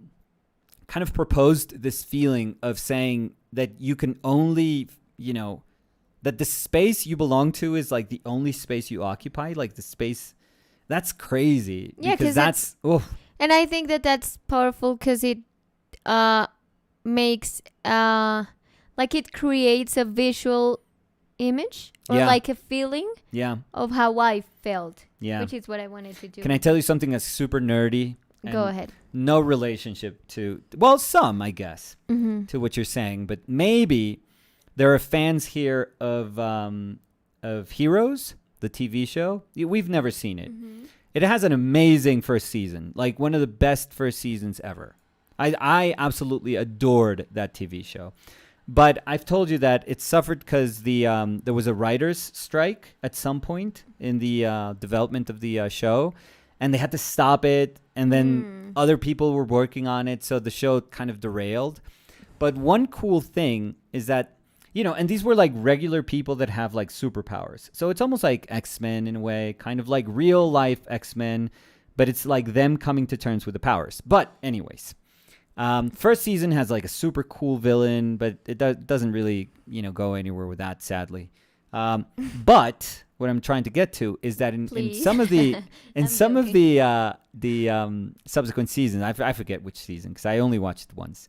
of proposed this feeling of saying that you can only, that the space you belong to is like the only space you occupy, like the space, that's crazy. Yeah, because that's, And I think that that's powerful because it makes like it creates a visual image or Yeah. like a feeling yeah, of how I felt, yeah. which is what I wanted to do. Can I tell you something that's super nerdy? Go and ahead. No relationship to, well, some, I guess, Mm-hmm. to what you're saying, but maybe there are fans here of Heroes, the TV show. We've never seen it. Mm-hmm. It has an amazing first season, like one of the best first seasons ever. I absolutely adored that TV show. But I've told you that it suffered because there was a writer's strike at some point in the development of the show, and they had to stop it, and then other people were working on it, so the show kind of derailed. But one cool thing is that, and these were like regular people that have like superpowers. So it's almost like X-Men in a way, kind of like real life X-Men, but it's like them coming to terms with the powers. But anyways, first season has like a super cool villain, but it doesn't really, go anywhere with that, sadly. But what I'm trying to get to is that in some of the subsequent seasons, I forget which season because I only watched once.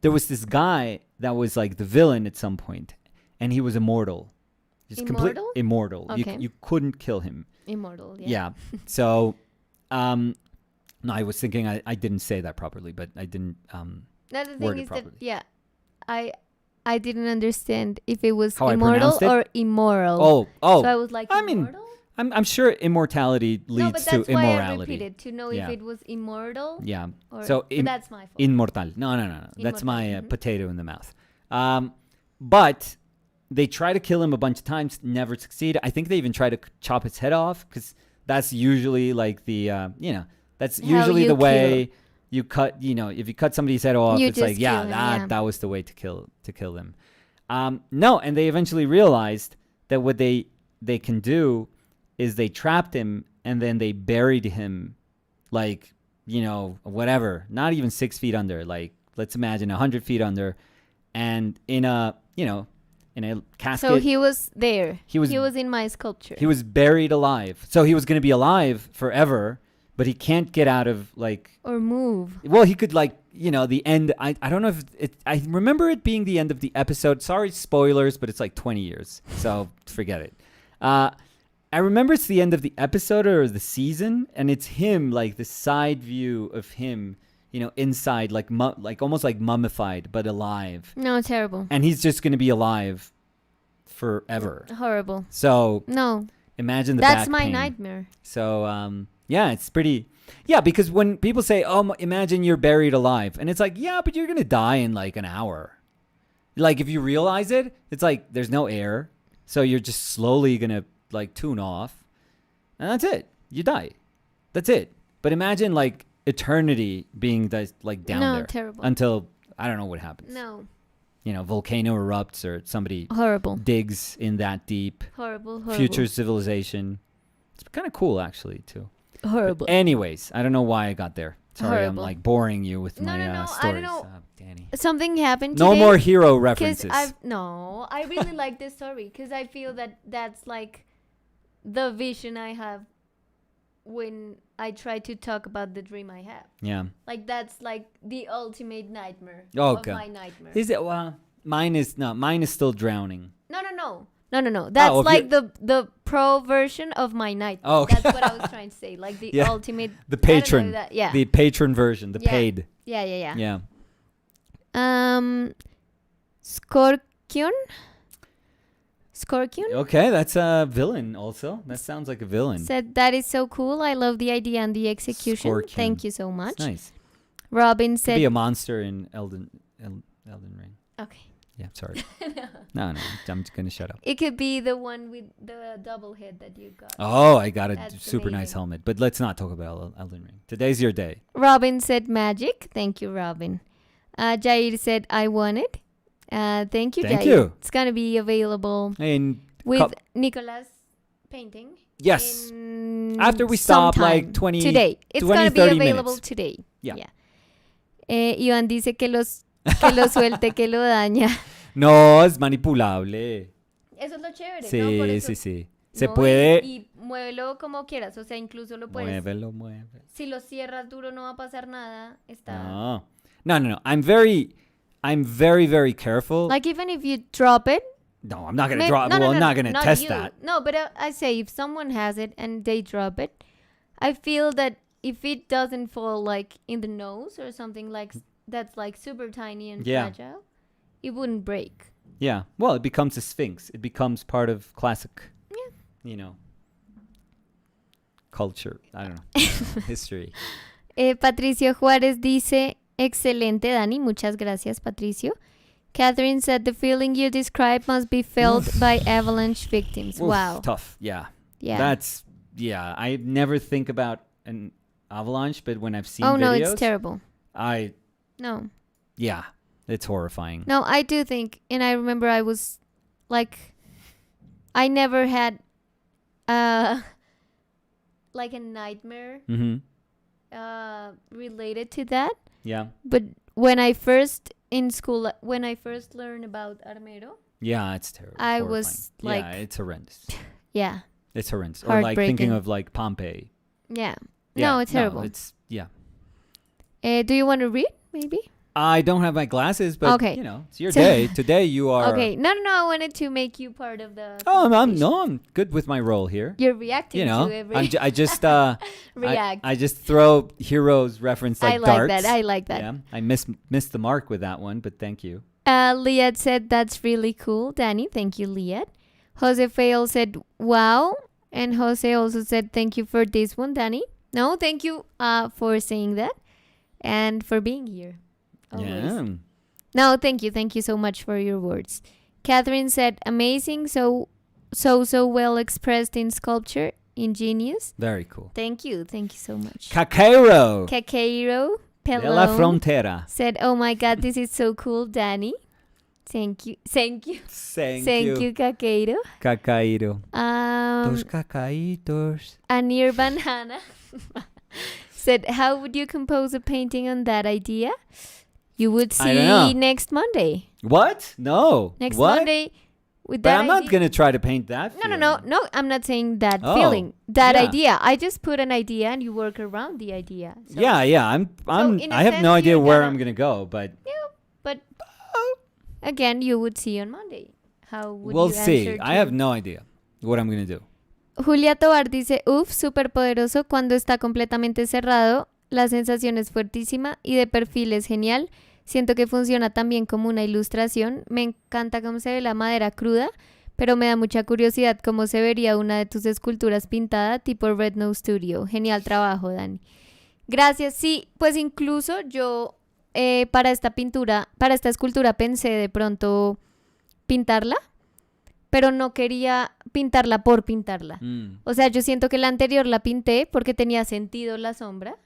There was this guy that was like the villain at some point, and he was immortal. Just Immortal? Immortal. Okay. You couldn't kill him. Immortal. Yeah. So, no, I was thinking I didn't say that properly, but I didn't. Now the word thing it is properly. that I didn't understand if it was How I immortal pronounced it? or immoral. Oh. So I was like, I mean, immortal? I'm sure immortality No, leads but to that's why I immorality. repeated to know Yeah. if it was immortal. Yeah. Or, So but that's my fault. Immortal. No. That's Immortal, my mhm. potato in the mouth. But they try to kill him a bunch of times, never succeed. I think they even try to chop his head off because that's usually like the, that's How usually you the way you cut, if you cut somebody's head off, You it's like, just yeah, kill him, yeah. that was the way to kill them. No, and they eventually realized that what they can do is they trapped him and then they buried him like, whatever, not even 6 feet under, like let's imagine 100 feet under, and in a in a casket. So he was there. He was in my sculpture. He was buried alive. So he was going to be alive forever, but he can't get out of like or move. Well, he could like, the end. I don't know if I remember it being the end of the episode. Sorry, spoilers, but it's like 20 years. So forget it. I remember it's the end of the episode or the season, and it's him, like the side view of him, inside, like almost like mummified, but alive. No, terrible. And he's just going to be alive forever. Horrible. So no, imagine that's back my pain. nightmare. So yeah, it's pretty. Yeah, because when people say, "Oh, imagine you're buried alive," and it's like, yeah, but you're going to die in like an hour. Like if you realize it, it's like there's no air, so you're just slowly going to like tune off, and that's it. You die. That's it. But imagine like eternity being like down there. Terrible. Until I don't know what happens. No. Volcano erupts or somebody horrible digs in that deep. Horrible. Future civilization. It's kind of cool actually too. Horrible. But anyways, I don't know why I got there. Sorry, horrible. I'm like boring you with my stories. I don't know. Danny. Something happened today. No more hero references. I really like this story because I feel that that's like the vision I have when I try to talk about the dream I have. Yeah. Like that's like the ultimate nightmare of my nightmare. Is it? Well, mine is still drowning. No. That's like the pro version of my nightmare. Oh, okay. That's what I was trying to say. Like the ultimate. The patron. Yeah. The patron version. The paid. Yeah. Yeah. Scorpion. Okay, that's a villain also. That sounds like a villain. Said that is so cool. I love the idea and the execution. Scorpion. Thank you so much. That's nice. Robin said could be a monster in Elden Ring. Okay. Yeah, sorry. No, I'm just gonna shut up. It could be the one with the double head that you got. Oh, I got a That's super amazing. Nice helmet. But let's not talk about Elden Ring. Today's your day. Robin said magic. Thank you, Robin. Jair said I won it. Thank you, Thank Jair. you. It's gonna be available with Nicolas painting. Yes. After we stop, like 20 today. It's 20, gonna be 30 available minutes. today. Yeah. Iván dice que lo suelte, que lo daña. No, es manipulable. Eso es lo chévere, Sí, ¿no? Por eso. sí. Se No, puede. Y muévelo como quieras, o sea, incluso lo puedes. Muévelo. Si lo cierras duro no va a pasar nada. Está. No. I'm very, very careful. Like even if you drop it. No, I'm not gonna drop. No, I'm not gonna test you. that. No, but I say if someone has it and they drop it, I feel that if it doesn't fall like in the nose or something like that's like super tiny and fragile, it wouldn't break. Yeah. Well, it becomes a sphinx. It becomes part of classic. Yeah. Culture. I don't know. History. Patricio Juárez dice, excelente, Dani. Muchas gracias, Patricio. Catherine said the feeling you described must be felt by avalanche victims. Oof, wow. Tough. Yeah. Yeah. I never think about an avalanche, but when I've seen videos. Oh, no, it's terrible. No. Yeah. It's horrifying. No, I do think, and I remember I was like, I never had like a nightmare related to that. Yeah. But when I first in school, when I first learned about Armero. Yeah, it's terrible. I horrifying. was like. Yeah, it's horrendous. Yeah. It's horrendous. Or like thinking of like Pompeii. Yeah. No, it's terrible. Do you want to read, maybe? I don't have my glasses, but okay. It's your day. Today you are. Okay. No. I wanted to make you part of the. Oh, I'm good with my role here. You're reacting to every. I just react. I just throw heroes reference like darts. I like that. Yeah, I missed the mark with that one, but thank you. Liat said that's really cool, Danny. Thank you, Liat. Jose Fail said wow, and Jose also said thank you for this one, Danny. No, thank you for saying that and for being here. Always. Yeah. No, thank you so much for your words. Catherine said amazing, so well expressed in sculpture, ingenious. Very cool. Thank you so much. Caqueiro Pelone de la Frontera said, oh my god, this is so cool, Danny. Thank you, Caqueiro. Cacairo. Dos cacaitos. Anir Banana said, how would you compose a painting on that idea? You would see next Monday. What? No. Next what? Monday, with But that I'm not idea. gonna try to paint that. No. I'm not saying that Oh, feeling, that yeah. idea. I just put an idea and you work around the idea. So, Yeah. I'm. in a I have no sense, idea you're where gonna- I'm gonna go, but But again, you would see on Monday. How would we'll you see. answer I to- have no idea what I'm gonna do. Julia Tobar dice, uf, súper poderoso cuando está completamente cerrado, la sensación es fuertísima y de perfil es genial. Siento que funciona también como una ilustración. Me encanta cómo se ve la madera cruda, pero me da mucha curiosidad cómo se vería una de tus esculturas pintada tipo Red Nose Studio. Genial trabajo, Dani. Gracias. Sí, pues incluso yo para esta pintura, para esta escultura pensé de pronto pintarla, pero no quería pintarla por pintarla. O sea, yo siento que la anterior la pinté porque tenía sentido la sombra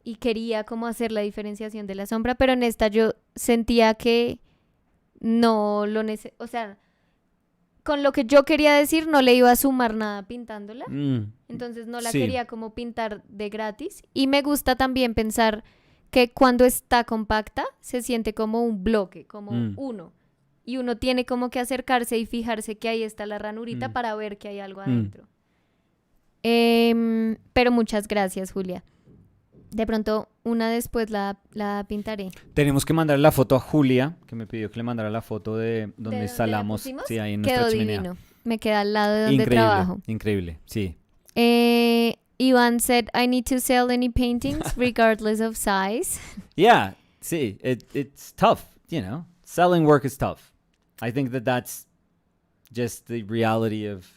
y quería como hacer la diferenciación de la sombra, pero en esta yo sentía que no lo necesitaba, o sea, con lo que yo quería decir no le iba a sumar nada pintándola, entonces no la Sí. quería como pintar de gratis. Y me gusta también pensar que cuando está compacta se siente como un bloque, como uno. Y uno tiene como que acercarse y fijarse que ahí está la ranurita para ver que hay algo adentro. Pero muchas gracias, Julia. De pronto, una después la pintaré. Tenemos que mandar la foto a Julia, que me pidió que le mandara la foto de donde ¿De dónde la instalamos. pusimos? Sí, ahí en Quedó nuestra chimenea. divino. Me queda al lado de donde Increíble, trabajo. increíble, sí. Iván said, I need to sell any paintings regardless of size. Yeah, sí, it's tough, you know. Selling work is tough. I think that's just the reality of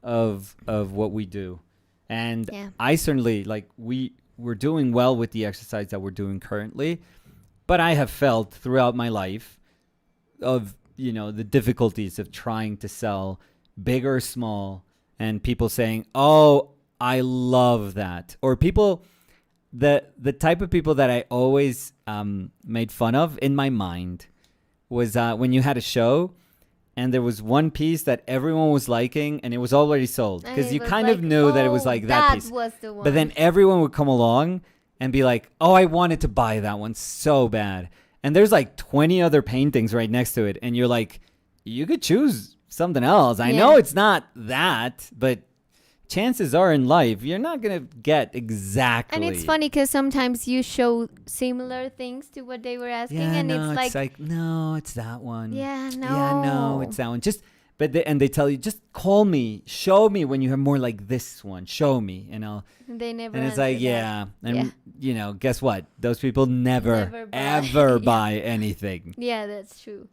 what we do. And Yeah. I certainly, like, we're doing well with the exercise that we're doing currently, but I have felt throughout my life of, you know, the difficulties of trying to sell big or small, and people saying, oh, I love that. Or people, the type of people that I always made fun of in my mind was when you had a show and there was one piece that everyone was liking and it was already sold, because you kind of knew that it was like that piece. Was the one. But then everyone would come along and be like, oh, I wanted to buy that one so bad. And there's like 20 other paintings right next to it. And you're like, you could choose something else. I know it's not that, but chances are in life, you're not going to get exactly. And it's funny because sometimes you show similar things to what they were asking. Yeah, And no, it's like, no, it's that one. yeah, no. Yeah, no, it's that one. But they tell you, just call me, show me when you have more like this one. Show me, you know. They never And it's answer like, that. yeah. And, Yeah. you know, guess what? Those people never Never buy. ever Yeah. buy anything. Yeah, that's true.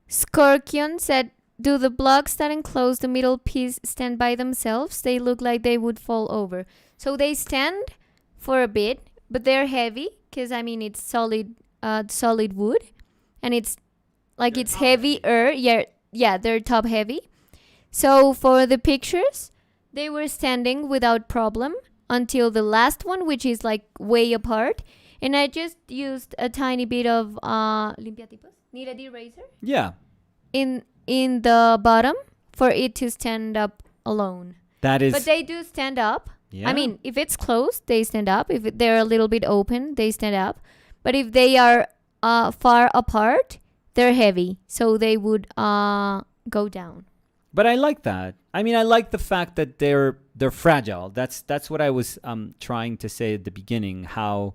Skorkion said, do the blocks that enclose the middle piece stand by themselves? They look like they would fall over. So they stand for a bit, but they're heavy because, I mean, it's solid wood. And it's like it's heavier. Yeah, they're top heavy. So for the pictures, they were standing without problem until the last one, which is like way apart. And I just used a tiny bit of limpiatipos, kneaded eraser, Yeah. in the bottom for it to stand up alone. That is. But they do stand up. Yeah. I mean, if it's closed, they stand up. If they're a little bit open, they stand up. But if they are far apart, they're heavy, so they would go down. But I like that. I mean, I like the fact that they're fragile. That's what I was trying to say at the beginning. How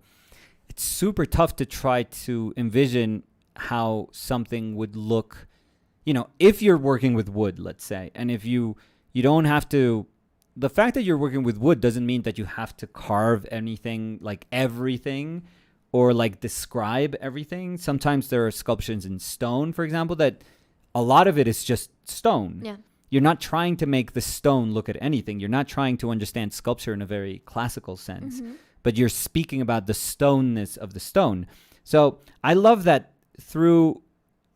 it's super tough to try to envision how something would look. You know, if you're working with wood, let's say, and if you don't have to. The fact that you're working with wood doesn't mean that you have to carve anything, like everything, or like describe everything. Sometimes there are sculptures in stone, for example, that a lot of it is just stone. Yeah. You're not trying to make the stone look at anything. You're not trying to understand sculpture in a very classical sense, but you're speaking about the stoneness of the stone. So I love that through,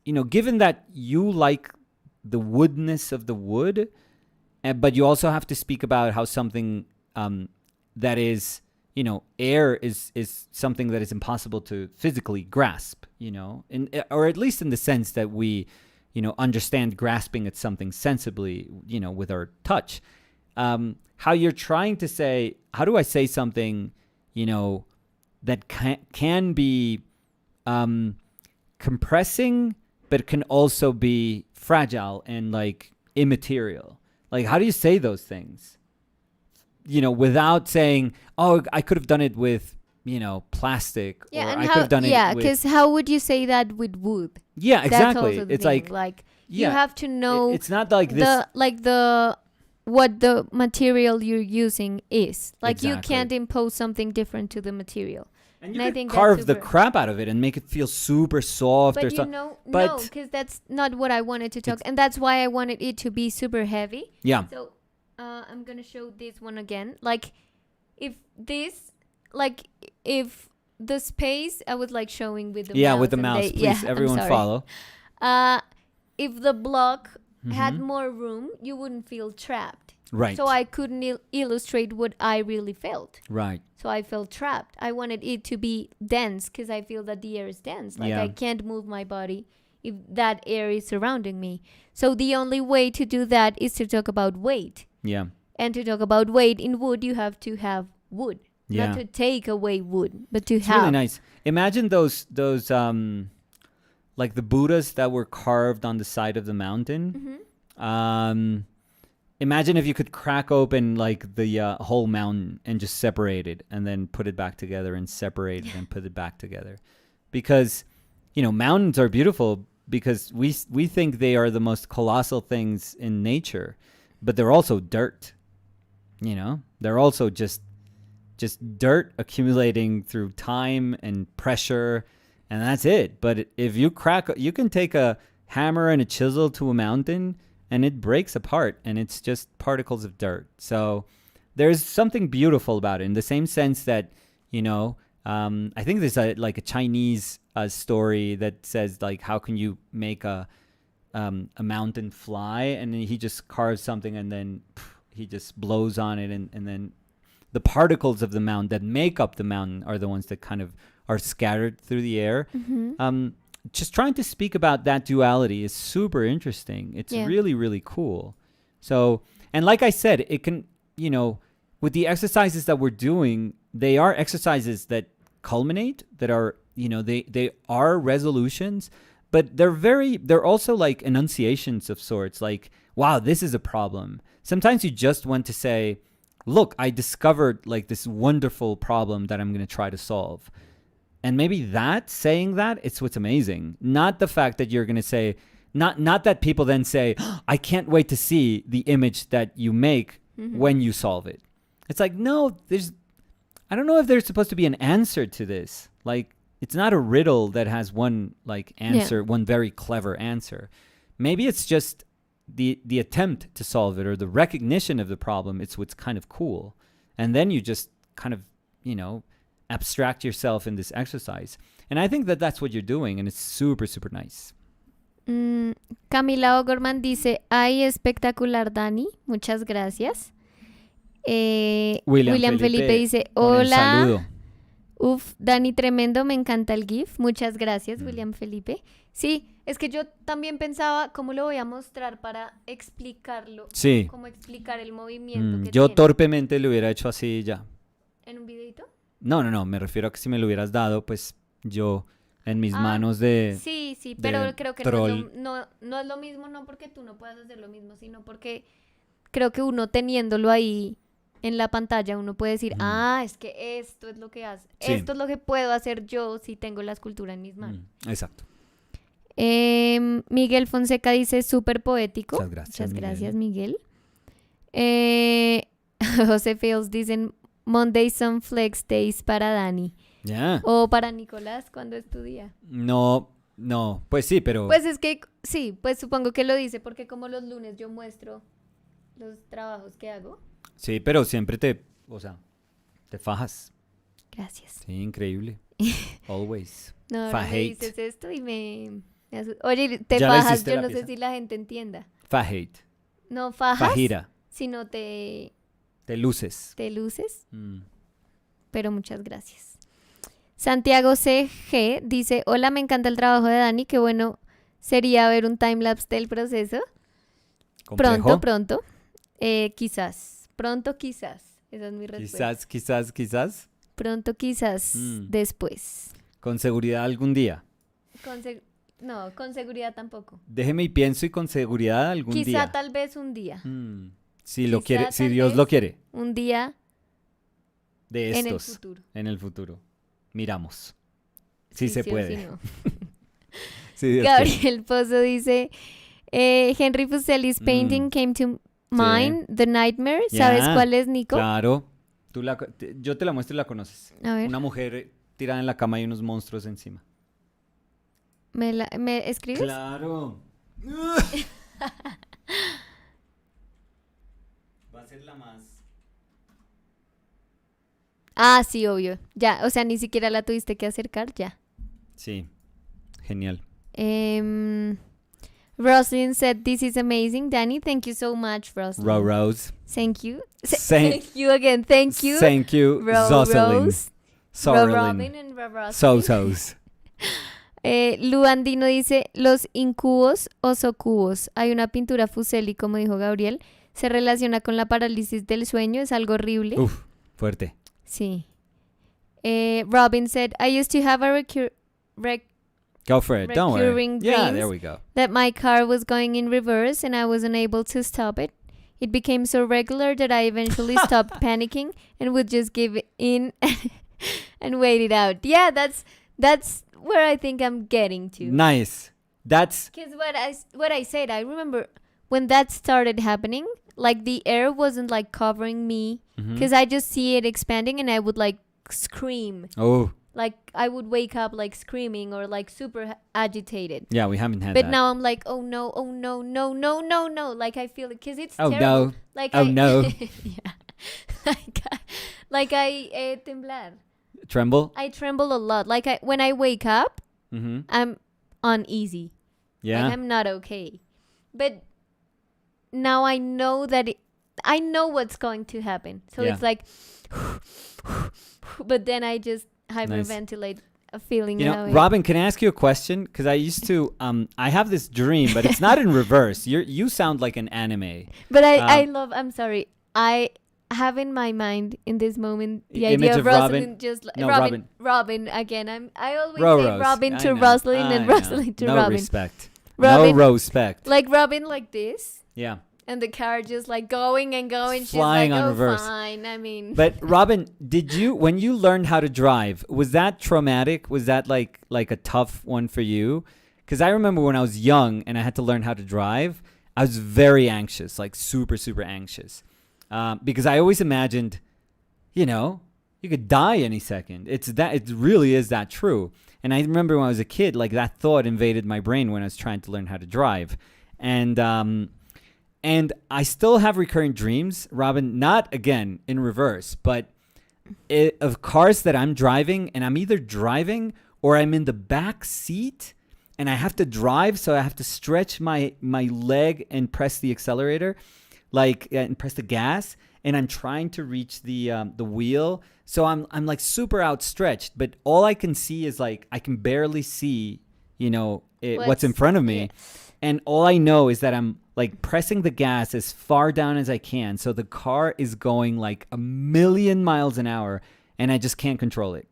you know, given that you like the woodness of the wood, but you also have to speak about how something that is, you know, air is something that is impossible to physically grasp, you know, or at least in the sense that we, you know, understand grasping at something sensibly, you know, with our touch. How you're trying to say, how do I say something, you know, that can be compressing, but can also be fragile and like immaterial. Like, how do you say those things? You know, without saying, oh, I could have done it with, you know, plastic, Yeah, or and I could have done yeah, it with... because how would you say that with wood? Yeah, That's exactly. also the It's thing. like you yeah, have to know it's not like this... what the material you're using is. Like, you Exactly. can't impose something different to the material. And you I could think that's carve the super- crap out of it and make it feel super soft or But you something. know, no, But- because that's not what I wanted to talk. It's- And that's why I wanted it to be super heavy. Yeah. So I'm going to show this one again. Like, if the space I was like showing with the mouse. With the and mouse. they- Please, I'm everyone sorry. follow. If the block had Mhm. more room, you wouldn't feel trapped. Right. So I couldn't illustrate what I really felt. Right. So I felt trapped. I wanted it to be dense because I feel that the air is dense. Like, Yeah. I can't move my body if that air is surrounding me. So the only way to do that is to talk about weight. Yeah. And to talk about weight in wood, you have to have wood. Yeah. Not to take away wood, but to It's have. really nice. Imagine those like the Buddhas that were carved on the side of the mountain. Mhm. Imagine if you could crack open like the whole mountain and just separate it and then put it back together and separate it and put it back together. Because, you know, mountains are beautiful because we think they are the most colossal things in nature, but they're also dirt. You know, they're also just dirt accumulating through time and pressure, and that's it. But if you can take a hammer and a chisel to a mountain and it breaks apart and it's just particles of dirt. So there's something beautiful about it in the same sense that, you know, I think there's a Chinese story that says, like, how can you make a mountain fly? And then he just carves something and then he just blows on it, and then the particles of the mountain that make up the mountain are the ones that kind of are scattered through the air. Mhm. Just trying to speak about that duality is super interesting. It's Yeah. really, really cool. So, and like I said, it can, you know, with the exercises that we're doing, they are exercises that culminate, that are, you know, they are resolutions, but they're also like enunciations of sorts. Like, wow, this is a problem. Sometimes you just want to say, look, I discovered like this wonderful problem that I'm going to try to solve. And maybe saying that, it's what's amazing. Not the fact that you're going to say, not that people then say, oh, I can't wait to see the image that you make when you solve it. It's like, no, I don't know if there's supposed to be an answer to this. Like, it's not a riddle that has one like answer, one very clever answer. Maybe it's just the attempt to solve it, or the recognition of the problem. It's what's kind of cool. And then you just kind of, you know, abstract yourself in this exercise. And I think that that's what you're doing, and it's super, super nice. Camila Ogorman dice, ay, espectacular, Dani, muchas gracias. William Felipe dice, con el hola, saludo. uf, Dani, tremendo, me encanta el GIF, muchas gracias, William Felipe. Sí, es que yo también pensaba cómo lo voy a mostrar para explicarlo, Sí. cómo explicar el movimiento que Yo tiene. torpemente lo hubiera hecho así ya. ¿En un videito? No, me refiero a que si me lo hubieras dado, pues yo en mis manos de... Sí, de pero creo que troll. no es lo mismo, no porque tú no puedas hacer lo mismo, sino porque creo que uno teniéndolo ahí en la pantalla, uno puede decir, es que esto es lo que hace, Sí. esto es lo que puedo hacer yo si tengo la escultura en mis manos. Exacto. Miguel Fonseca dice, súper poético. Muchas gracias, Muchas gracias, Miguel. José Fields dicen, Monday son flex days para Dani. Ya. O para Nicolás, cuando es tu día. No, pues sí, pero... Pues es que, sí, pues supongo que lo dice, porque como los lunes yo muestro los trabajos que hago. Sí, pero siempre te fajas. Gracias. Sí, increíble. Always. No, ahora me Fajate. dices esto y me Oye, te ¿Ya la fajas, hiciste yo la no sé pieza? si la gente entienda. Fajate. No fajas, Fajira. sino te luces. luces. Pero muchas gracias. Santiago CG dice, hola, me encanta el trabajo de Dani, qué bueno sería ver un timelapse del proceso. ¿Complejo? Pronto. Quizás. Pronto, quizás. Esa es mi respuesta. Quizás. Pronto, quizás. Después. Con seguridad algún día. No, con seguridad tampoco. Déjeme y pienso y con seguridad algún Quizá día. tal vez un día. Si lo Quizá quiere, si tal Dios vez lo quiere. Un día De en el estos. futuro. En el futuro. Miramos. Sí, se sí puede. O sí no. Sí, Dios quiere. Gabriel Pozo dice, Henry Fuseli's painting came to mind, The Nightmare. ¿Sabes Ya, cuál es, Nico? Claro. Yo te la muestro y la conoces. A ver, Una mujer tirada en la cama y unos monstruos encima. ¿me escribes? Claro. Va a ser la más. Ah, sí, obvio. Ya, o sea, ni siquiera la tuviste que acercar, ya. Sí. Genial. Roslyn said, this is amazing. Danny, thank you so much, Roslyn. Rose. Thank you. Thank Thank you again. Thank you. Thank you, Zoselin. Rose. Robin and Roslyn. Sosos. Lu Andino dice, los incubos o socubos. Hay una pintura Fuseli, como dijo Gabriel, se relaciona con la parálisis del sueño, es algo horrible. Uf, fuerte. Sí. Robin said, I used to have a Go for it. Don't worry. recurring Yeah, dreams there we go. that my car was going in reverse and I was unable to stop it. It became so regular that I eventually stopped panicking and would just give in and wait it out. Yeah, that's where I think I'm getting to. Nice. That's Because what I said, I remember when that started happening, like the air wasn't like covering me because I just see it expanding and I would like scream. oh Like I would wake up like screaming or like super agitated. yeah, we haven't had But that. now I'm like, oh no, no. Like I feel it because it's Oh terrible. no. Like Oh, I, no. yeah. like I temblar. Tremble. I tremble a lot. Like when I wake up, I'm uneasy. Yeah. Like I'm not okay. But now I know that I know what's going to happen. So Yeah. it's like, but then I just hyperventilate, feeling You that know, way. Robin, can I ask you a question? Because I used to, I have this dream, but it's not in reverse. You sound like an anime. But I'm sorry. I have in my mind in this moment the Image idea of of Robin? Rosalind just like No, Robin again. I always say Rose. Robin I to know. Rosalind I and know. Rosalind to no Robin. Respect. Robin, No respect. like Robin like this. Yeah. And the car just like going and going. She's Flying like, on oh, reverse. fine. I mean, But Robin, when you learned how to drive, was that traumatic? Was that like a tough one for you? Because I remember when I was young and I had to learn how to drive, I was very anxious, like super, super anxious. Because I always imagined, you could die any second. It really is that true. And I remember when I was a kid, like that thought invaded my brain when I was trying to learn how to drive. And I still have recurring dreams, Robin, not again in reverse, but of cars that I'm driving, and I'm either driving or I'm in the back seat and I have to drive, so I have to stretch my leg and press the accelerator, and press the gas, and I'm trying to reach the wheel. So I'm like super outstretched, but all I can see is like I can barely see, what's in front of me. Yeah. And all I know is that I'm like pressing the gas as far down as I can. So the car is going like 1,000,000 miles an hour and I just can't control it.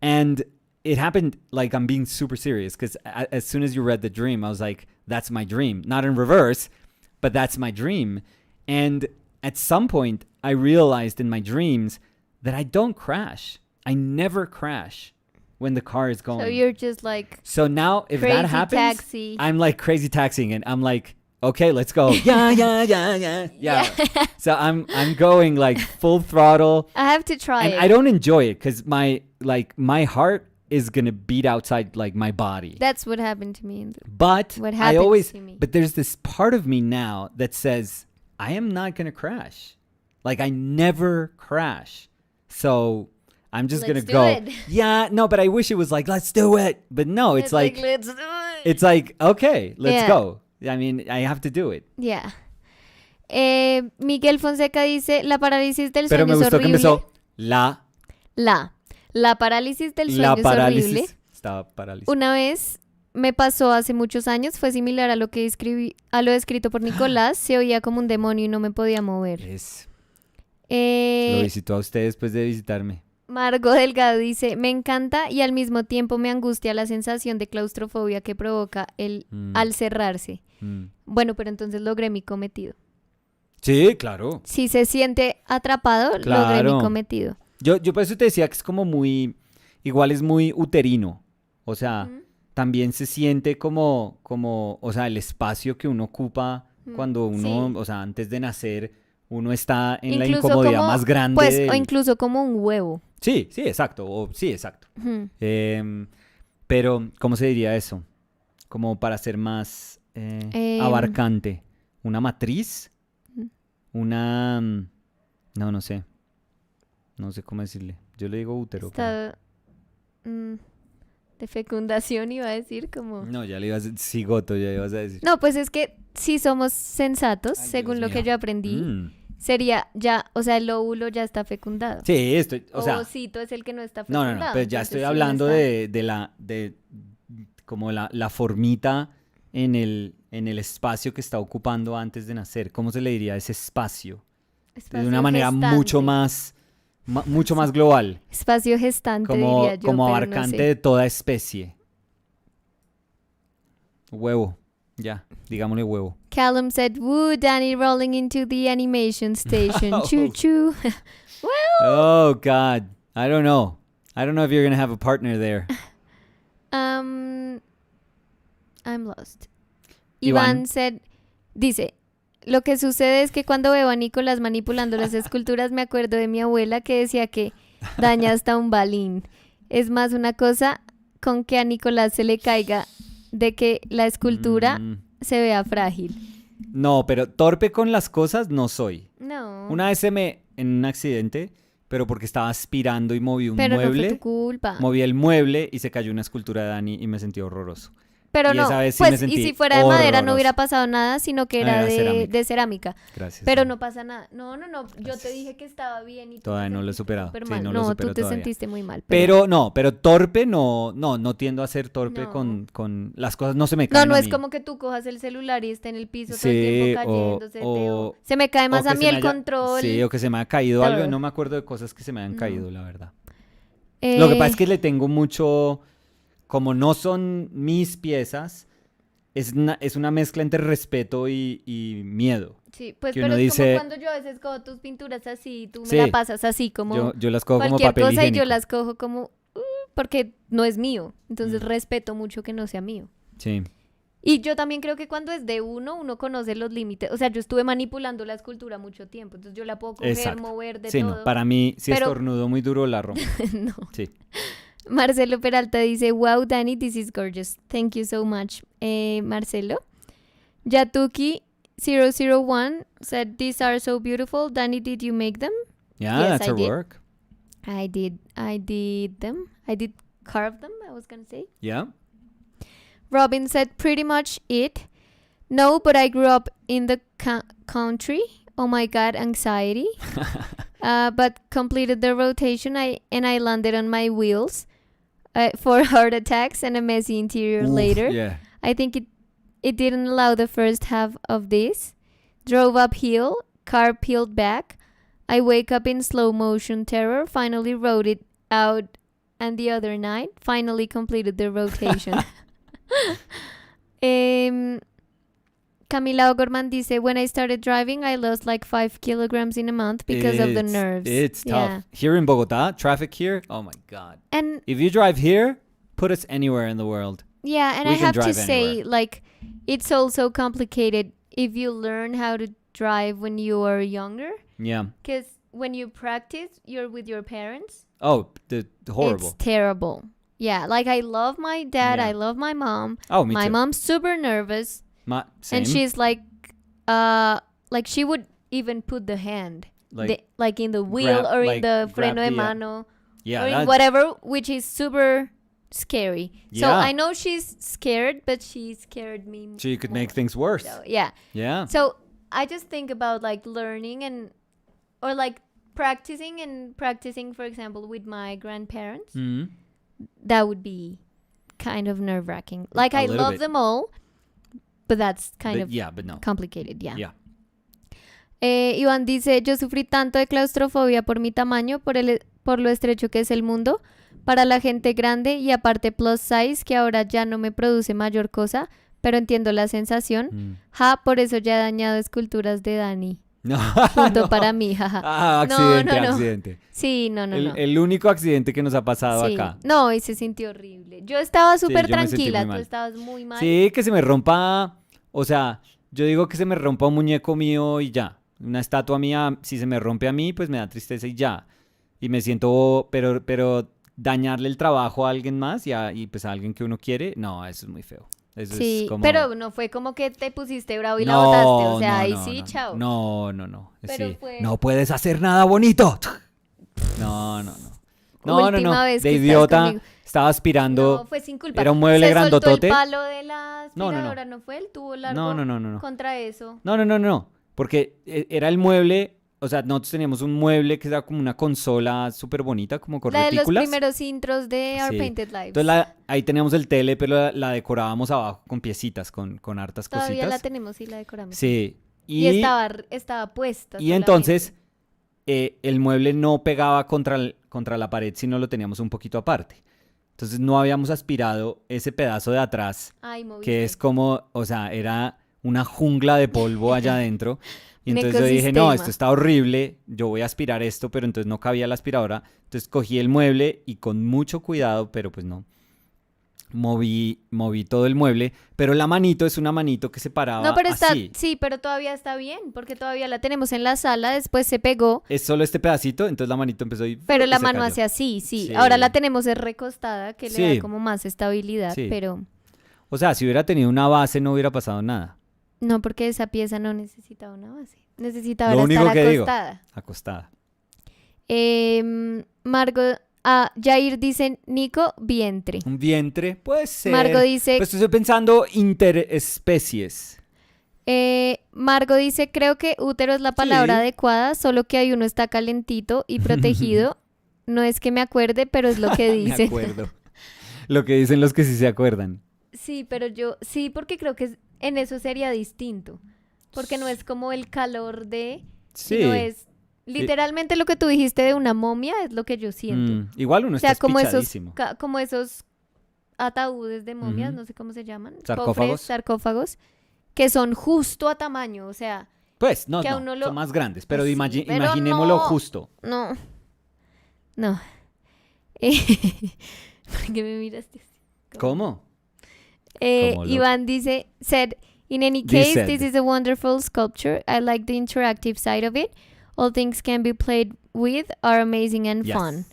And it happened, like, I'm being super serious, because as soon as you read the dream, I was like, that's my dream. Not in reverse, but that's my dream. And at some point, I realized in my dreams that I don't crash. I never crash when the car is going. so you're just like So now, if crazy that happens, taxi. I'm like crazy taxiing, and I'm like, okay, let's go. Yeah. So I'm going like full throttle, I have to try and it. I don't enjoy it because my heart is gonna beat outside like my body. That's what happened to me. But what I happens always, to me. but there's this part of me now that says I am not gonna crash. Like I never crash. So I'm just Let's gonna do go. it. Yeah, no, but I wish it was like, let's do it. But no, it's like let's do it. it's like, okay, let's Yeah. go. I mean, I have to do it. Yeah. Miguel Fonseca dice, la parálisis del Pero sueño me es gustó que horrible. empezó La parálisis del sueño la es horrible. parálisis. Estaba parálisis. Una vez me pasó hace muchos años, fue similar a lo que a lo escrito por Nicolás, se oía como un demonio y no me podía mover. Lo Eh, visitó a usted después de visitarme. Margo Delgado dice, me encanta y al mismo tiempo me angustia la sensación de claustrofobia que provoca el al cerrarse. Bueno, pero entonces logré mi cometido. Sí, claro. Si se siente atrapado, logré Claro. mi cometido. Yo por eso te decía que es como muy, igual es muy uterino. O sea, también se siente como, o sea, el espacio que uno ocupa cuando uno, Sí. o sea, antes de nacer, uno está en la Incluso incomodidad como, más grande pues, o del... incluso como un huevo. Sí, sí, exacto. Sí, exacto. Ujú. Pero, ¿cómo se diría eso? Como para ser más abarcante. ¿Una matriz? Una... no sé. No sé cómo decirle. Yo le digo útero. Está de fecundación iba a decir como... No, ya le ibas a decir cigoto, ya ibas a decir. No, pues es que si somos sensatos, Ay, según Dios lo que mío. yo aprendí, sería ya, o sea, el óvulo ya está fecundado. Sí, estoy, o sea, Ovocito es el que no está no, fecundado. pues ya entonces estoy sí, uno hablando está- de como la formita en el espacio que está ocupando antes de nacer. ¿Cómo se le diría ese espacio? De espacio una manera mucho gestante. más global, Espacio gestante, diría yo, como pero abarcante no sé. de toda especie. Huevo, ya, digámosle huevo. Callum said, woo, Danny rolling into the animation station. Oh. Choo choo. Oh, God. I don't know. I don't know if you're going to have a partner there. I'm lost. Iván. Iván said, dice, lo que sucede es que cuando veo a Nicolás manipulando las esculturas me acuerdo de mi abuela que decía que daña hasta un balín. Es más una cosa con que a Nicolás se le caiga de que la escultura se vea frágil. No, pero torpe con las cosas no soy. No. Una vez en un accidente, pero porque estaba aspirando y moví un Pero no fue mueble. tu culpa. Moví el mueble y se cayó una escultura de Dani y me sentí horroroso. Pero Y no, esa vez sí me pues y sentí si fuera de madera no horroroso. hubiera pasado nada, sino que era Era cerámica. de cerámica. Gracias. Pero Dani. no pasa nada. No, yo Gracias. te dije que estaba bien y tú Todavía te no lo he sentiste superado. súper Sí, mal. no lo No, supero tú te todavía. sentiste muy mal. Pero torpe no tiendo a ser torpe No. con las cosas, no se me No, caen no a es mí. como que tú cojas el celular y esté en el piso todo Sí, el tiempo cayéndose. Se me cae más o a que mí se el me haya- control. Sí, o que se me ha caído todo. algo. No me acuerdo de cosas que se me hayan No. caído, la verdad. Lo que pasa es que le tengo mucho... Como no son mis piezas, es una mezcla entre respeto y miedo. Sí, pues que pero uno es dice- como cuando yo a veces cojo tus pinturas así, tú me Sí. la pasas así como Yo las cojo como cualquier papel cosa higiénico. y yo las cojo como porque no es mío. Entonces respeto mucho que no sea mío. Sí. Y yo también creo que cuando es de uno conoce los límites. O sea, yo estuve manipulando la escultura mucho tiempo, entonces yo la puedo coger, Exacto. mover de Sí, todo. no, para mí, si Pero- estornudo muy duro, la rompo. No. Sí. Marcelo Peralta dice, wow, Danny, this is gorgeous. Thank you so much. Marcelo. Yatuki001 said, these are so beautiful. Danny, did you make them? Yeah, Yes, that's I her did. work. I did them. I did carve them, I was going to say. Yeah. Robin said, pretty much it. No, but I grew up in the country. Oh my God, anxiety. But completed the rotation and I landed on my wheels for heart attacks and a messy interior Oof, later. Yeah. I think it didn't allow the first half of this. Drove uphill, car peeled back. I wake up in slow motion terror, finally wrote it out, and the other night finally completed the rotation. Camila O'Gorman dice, when I started driving, I lost like 5 kilograms in a month because of the nerves. It's tough. Yeah. Here in Bogota, traffic here, oh my God. And If you drive here, put us anywhere in the world. yeah, and We I can have to drive say, anywhere. like, it's also complicated if you learn how to drive when you are younger. Yeah. Because when you practice, you're with your parents. Oh, the horrible. It's terrible. Yeah, like I love my dad, Yeah. I love my mom. Oh, me My too. mom's super nervous, Same. and she's like she would even put the hand, like in the wheel grab- or like in the grab freno de the, mano yeah, or in that- whatever, which is super scary. So Yeah. I know she's scared, but she scared me. So you could more. make things worse. So, yeah. Yeah. So I just think about like learning or like practicing, for example, with my grandparents. Mhm. That would be kind of nerve wracking. Like A I little love bit. them all, but that's kind But of yeah, but no. complicated. Yeah. Yeah. Iván dice, yo sufrí tanto de claustrofobia por mi tamaño, por lo estrecho que es el mundo para la gente grande y aparte plus size que ahora ya no me produce mayor cosa, pero entiendo la sensación. Por eso ya he dañado esculturas de Dani. No, Punto no. para mí, jaja. Accidente, no. accidente. Sí, no. El único accidente que nos ha pasado Sí. acá. No, y se sintió horrible. Yo estaba súper yo me sentí tranquila, muy tú mal. estabas muy mal. Sí, que se me rompa, o sea, yo digo que se me rompa un muñeco mío y ya. Una estatua mía, si se me rompe a mí, pues me da tristeza y ya. Y me siento, pero dañarle el trabajo a alguien más y pues a alguien que uno quiere, no, eso es muy feo. Eso Sí, es como... pero no fue como que te pusiste bravo y la botaste, o sea, no, ahí no, sí, no, chao. No. Pero Sí. fue- No puedes hacer nada bonito. No. Última vez De que estás idiota, conmigo. estaba aspirando. No, fue sin culpa. Era un mueble Se grandotote. soltó el palo de la No. aspiradora, ¿no fue? El tubo largo No. contra eso. No. Porque era el mueble, o sea, nosotros teníamos un mueble que era como una consola súper bonita, como con La de los retículas. primeros intros de Our Sí. Painted Lives. Entonces ahí teníamos el tele, pero la decorábamos abajo con piecitas, con hartas Todavía cositas. la tenemos y la decoramos. Sí. Y estaba puesta. Y entonces el mueble no pegaba contra la pared, sino lo teníamos un poquito aparte. Entonces no habíamos aspirado ese pedazo de atrás, Ay, moviste. que es como, o sea, era una jungla de polvo allá adentro. Y Un entonces yo dije, no, ecosistema. esto está horrible, yo voy a aspirar esto, pero entonces no cabía la aspiradora. Entonces cogí el mueble y con mucho cuidado, pero pues no, moví todo el mueble, pero la manito es una manito que se paraba No, pero está, así. sí, pero todavía está bien, porque todavía la tenemos en la sala, después se pegó, Es solo este pedacito, entonces la manito empezó pero y la se mano cayó. hace así, sí. Sí. Ahora la tenemos recostada, que le Sí. da como más estabilidad, Sí. pero O sea, si hubiera tenido una base no hubiera pasado nada. no, porque esa pieza no necesitaba una base, necesitaba Lo único estar que digo. acostada. Acostada. Margot, Jair dice, Nico, vientre. Un vientre, puede ser. Margot dice, Pues estoy pensando interespecies. Margot dice, creo que útero es la palabra Sí. adecuada, solo que ahí uno está calentito y protegido. No es que me acuerde, pero es lo que Me dice. acuerdo. Lo que dicen los que sí se acuerdan. Sí, pero sí, porque creo que en eso sería distinto. Porque no es como el calor Sí. sino es literalmente lo que tú dijiste de una momia, es lo que yo siento. Igual uno O sea, está como esos, espichadísimo. como esos ataúdes de momias, Ujú. no sé cómo se llaman. Sarcófagos. Cofres, sarcófagos, que son justo a tamaño, o sea, Pues, no, que a uno son más grandes, pero, Sí, pero imaginémoslo no. justo. no. ¿Por qué me miraste así? ¿Cómo? Como loco. Iván said, in any case, Said. this is a wonderful sculpture. I like the interactive side of it. All things can be played with are amazing and Yes. fun.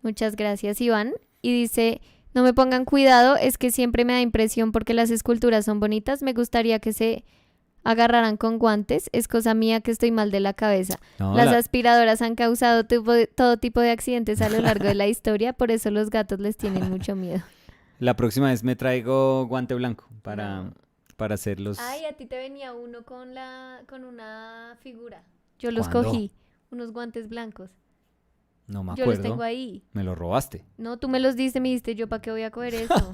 Muchas gracias, Iván. Y dice, no me pongan cuidado, es que siempre me da impresión porque las esculturas son bonitas. Me gustaría que se agarraran con guantes. Es cosa mía que estoy mal de la cabeza. No, Las aspiradoras han causado todo tipo de accidentes a lo largo de la historia, por eso los gatos les tienen mucho miedo. la próxima vez me traigo guante blanco para hacerlos. Ay, a ti te venía uno con una figura. Yo los ¿Cuándo? cogí, unos guantes blancos. No me Yo los acuerdo. tengo ahí. Me lo robaste. No, tú me los diste, me dijiste, yo para qué voy a coger eso.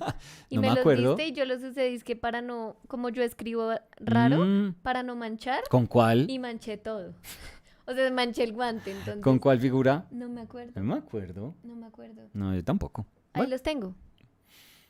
Y No me me los acuerdo. diste y yo los usé, dizque para no, como yo escribo raro, Mm, para no manchar, ¿Con cuál? y manché todo. O sea, manché el guante, entonces. ¿Con cuál figura? No me acuerdo, No me acuerdo. no me acuerdo. No, yo tampoco. Ahí Bueno. los tengo.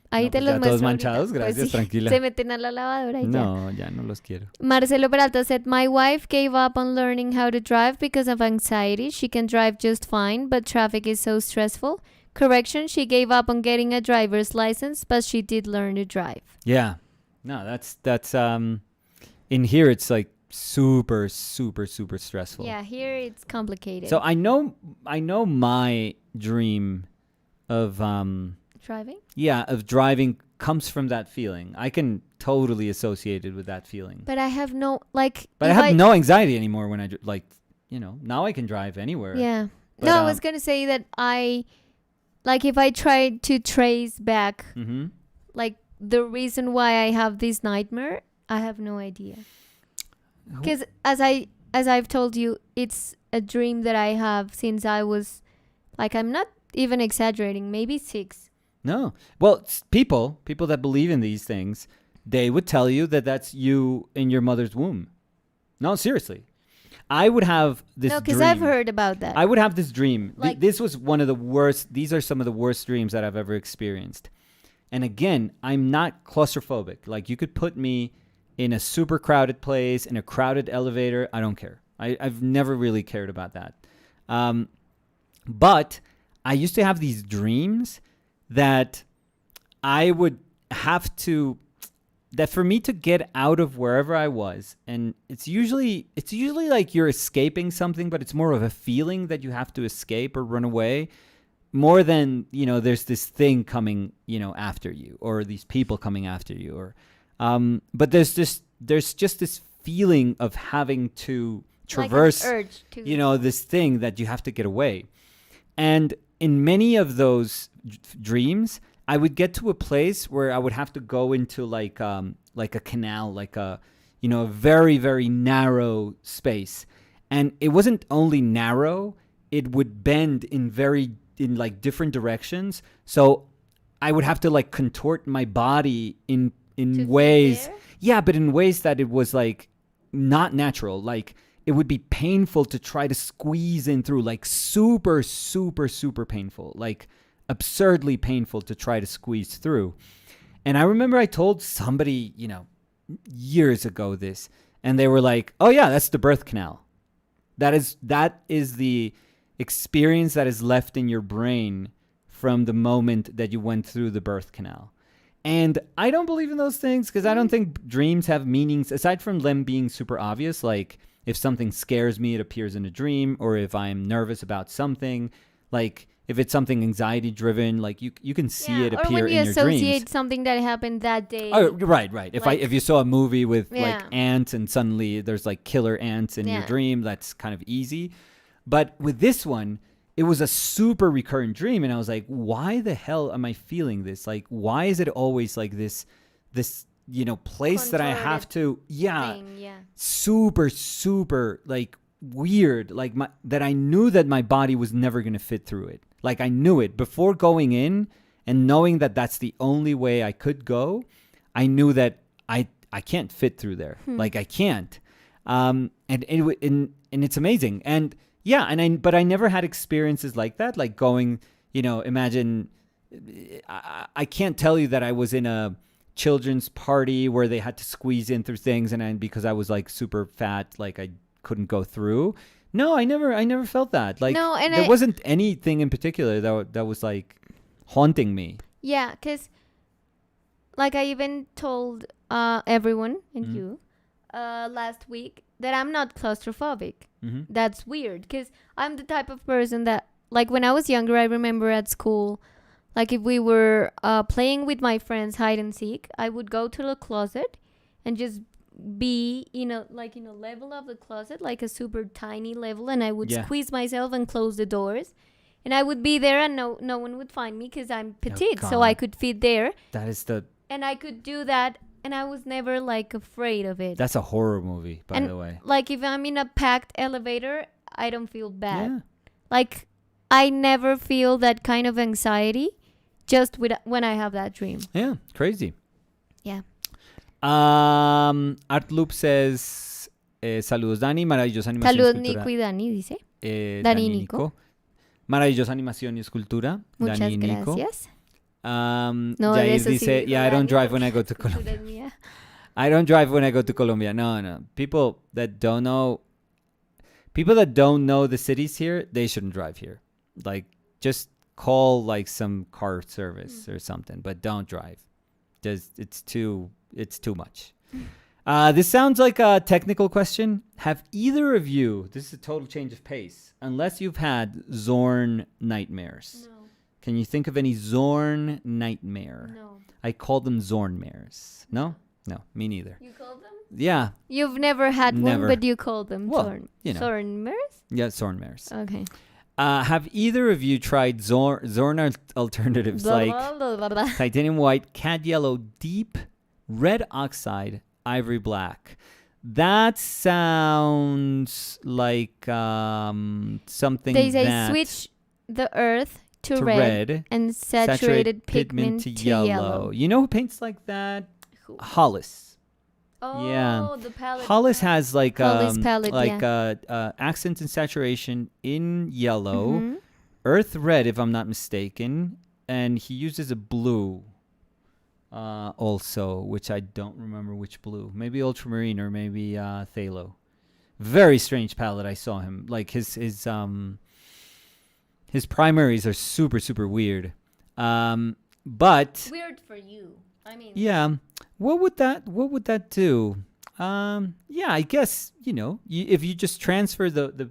Ahí No, te pues los ya muestro todos ahorita. manchados, Pues gracias, sí, tranquila. Se meten a la lavadora y ya. No, ya no los quiero. Marcelo Peralta said, my wife gave up on learning how to drive because of anxiety. She can drive just fine, but traffic is so stressful. Correction, she gave up on getting a driver's license, but she did learn to drive. Yeah. No, that's in here it's like super stressful. Yeah, here it's complicated. So I know my dream of Driving? of driving comes from that feeling. I can totally associate it with that feeling. But I have no, like... But I if have no anxiety anymore when now I can drive anywhere. Yeah. But, No, I was going to say that if I tried to trace back, Mm-hmm. like, the reason why I have this nightmare, I have no idea. Because as I've told you, it's a dream that I have since I was, like, I'm not even exaggerating, maybe 6. No. Well, people that believe in these things, they would tell you that that's you in your mother's womb. No, seriously. I would have this No, dream. because I've heard about that. I would have this dream. Like- This was one of the worst. These are some of the worst dreams that I've ever experienced. And again, I'm not claustrophobic. Like, you could put me in a super crowded place, in a crowded elevator. I don't care. I've never really cared about that. But I used to have these dreams that I would have to, that for me to get out of wherever I was, and it's usually like you're escaping something, but it's more of a feeling that you have to escape or run away, more than, there's this thing coming, after you, or these people coming after you, or but there's just this feeling of having to traverse, like an urge to this thing that you have to get away. And in many of those dreams, I would get to a place where I would have to go into like a canal, like a very, very narrow space. And it wasn't only narrow, it would bend in like different directions. So I would have to like contort my body in ways. Yeah, but in ways that it was like not natural. Like, it would be painful to try to squeeze in through, like super, super, super painful, like absurdly painful to try to squeeze through. And I remember I told somebody, years ago this, and they were like, "Oh yeah, that's the birth canal. That is the experience that is left in your brain from the moment that you went through the birth canal." And I don't believe in those things, because I don't think dreams have meanings aside from them being super obvious. Like, if something scares me, it appears in a dream, or if I'm nervous about something, like if it's something anxiety driven, like you can see it appear in your dreams. Or when you associate something that happened that day. Oh, right. If you saw a movie with like Yeah. ants and suddenly there's like killer ants in your dream, that's kind of easy. But with this one, it was a super recurrent dream, and I was like, why the hell am I feeling this? Like, why is it always like this place that I have to, thing, super, super like weird, like that I knew that my body was never going to fit through it. Like, I knew it before going in, and knowing that that's the only way I could go. I knew that I can't fit through there. Like, I can't. And it's amazing. And but I never had experiences like that. Like going, imagine, I can't tell you that I was in a children's party where they had to squeeze in through things, and because I was like super fat, like I couldn't go through. No, I never felt that. Like, No, and there wasn't anything in particular that was like haunting me. Yeah, because like I even told everyone and you last week that I'm not claustrophobic. Mm-hmm. That's weird, because I'm the type of person that, like, when I was younger, I remember at school, like if we were playing with my friends hide and seek, I would go to the closet and just be in a level of the closet, like a super tiny level, and I would squeeze myself and close the doors, and I would be there, and no one would find me because I'm petite, so I could fit there. And I could do that, and I was never like afraid of it. That's a horror movie, by the way. Like if I'm in a packed elevator, I don't feel bad. Yeah. Like, I never feel that kind of anxiety just when I have that dream. Yeah, crazy. Yeah. Artloop says, saludos Dani, maravillosa animación. Saludos y Nico y Dani, dice. Dani y Nico. Maravillosa animación y escultura. Muchas Dani y Nico. gracias. No, Jair dice, I don't drive when I go to Colombia. I don't drive when I go to Colombia. No. People that don't know the cities here, they shouldn't drive here. Like, just call like some car service or something, but don't drive. It's too much. This sounds like a technical question. Have either of you, this is a total change of pace, unless you've had Zorn nightmares. No. Can you think of any Zorn nightmare? No. I call them Zornmares. No? No, me neither. You call them? Yeah. You've never had Never. one, but you call them Well, Zornmares? Yeah, Zornmares. Okay. Have either of you tried Zorn alternatives like titanium white, cad yellow, deep, red oxide, ivory black? That sounds like something They say that switch the earth to red, red and saturated pigment to yellow. You know who paints like that? Who? Hollis. Yeah. Oh, the palette. Hollis has like Hollis palette, accents and saturation in yellow, Mm-hmm. earth red if I'm not mistaken, and he uses a blue also, which I don't remember which blue. Maybe ultramarine or maybe phthalo. Very strange palette. I saw him like his primaries are super super weird. But Weird for you. I mean. yeah, what would that do? Yeah, I guess if you just transfer the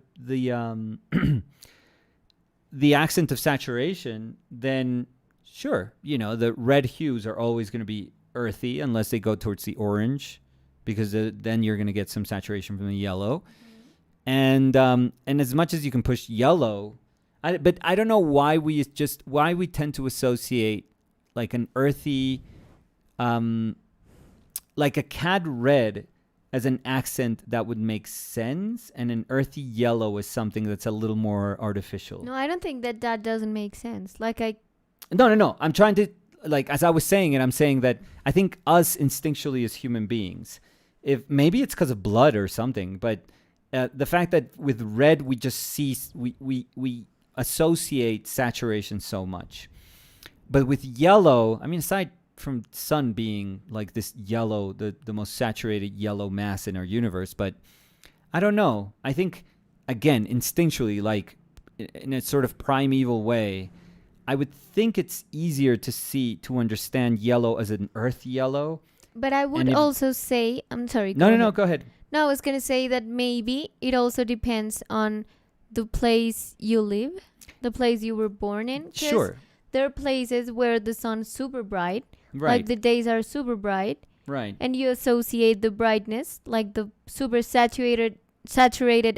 the accent of saturation, then sure, the red hues are always going to be earthy unless they go towards the orange, because then you're going to get some saturation from the yellow. And as much as you can push yellow, but I don't know why we tend to associate like an earthy, like a cad red as an accent that would make sense, and an earthy yellow is something that's a little more artificial. No, I don't think that doesn't make sense. Like No. I'm trying to, like, as I was saying it, I'm saying that I think us instinctually as human beings, if maybe it's because of blood or something, but the fact that with red we just see we associate saturation so much, but with yellow, I mean, aside from sun being like this yellow, the most saturated yellow mass in our universe, but I don't know. I think, again, instinctually, like in a sort of primeval way, I would think it's easier to understand yellow as an earth yellow. But I would also say, I'm sorry. No, go ahead. No, I was going to say that maybe it also depends on the place you live, the place you were born in. Sure. There are places where the sun's super bright, Right. like the days are super bright, Right. and you associate the brightness, like the super saturated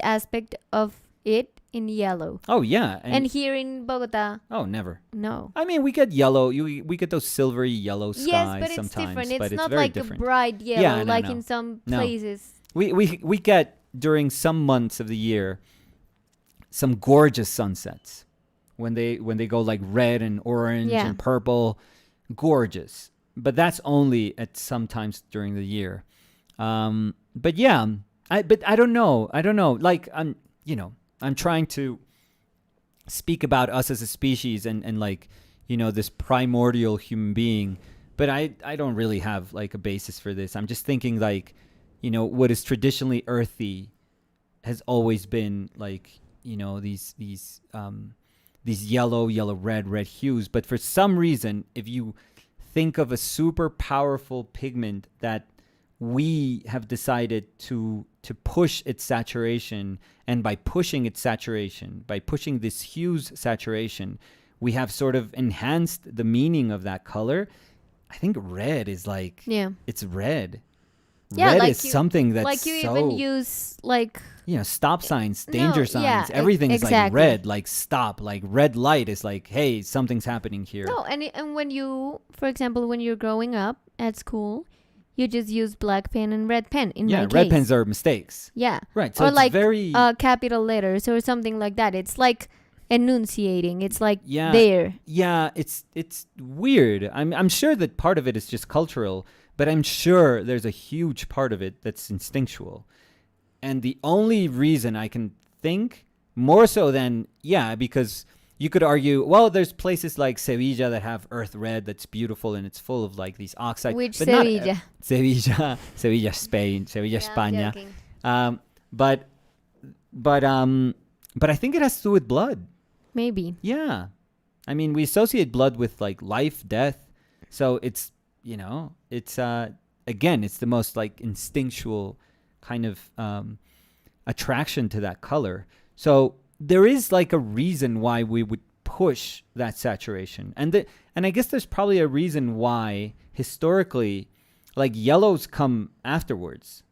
aspect of it, in yellow. Oh, yeah. And here in Bogota, oh, never. no. I mean, we get yellow. We get those silvery yellow skies Yes, but it's sometimes. different. But It's not very like different. a bright yellow, Yeah, no, like no. in some No. places. We get, during some months of the year, some gorgeous sunsets when they go like red and orange Yeah. and purple, gorgeous. But that's only at some times during the year. But yeah, I don't know. Like I'm trying to speak about us as a species and like this primordial human being, but I don't really have like a basis for this. I'm just thinking like what is traditionally earthy has always been like these yellow, red hues. But for some reason, if you think of a super powerful pigment that we have decided to push its saturation, and by pushing this hue's saturation, we have sort of enhanced the meaning of that color. I think red is like, it's red. Yeah, red like is something that's like you so, even use like stop signs, danger signs. yeah, Everything is like exactly. red, like stop, like red light is like, hey, something's happening here. No, and when you, for example, when you're growing up at school, you just use black pen and red pen. In my red case. pens are mistakes. Yeah. Right. So or it's like very capital letters or something like that. It's like enunciating. It's like Yeah. there. Yeah, it's weird. I'm sure that part of it is just cultural, but I'm sure there's a huge part of it that's instinctual. And the only reason I can think, more so than, because you could argue, well, there's places like Sevilla that have earth red that's beautiful and it's full of like these oxides. Which but Sevilla? Sevilla, Spain, Sevilla, España. I'm joking. But I think it has to do with blood. Maybe. Yeah. I mean, we associate blood with like life, death. So it's, again, it's the most like instinctual kind of attraction to that color. So there is like a reason why we would push that saturation. And I guess there's probably a reason why historically like yellows come afterwards.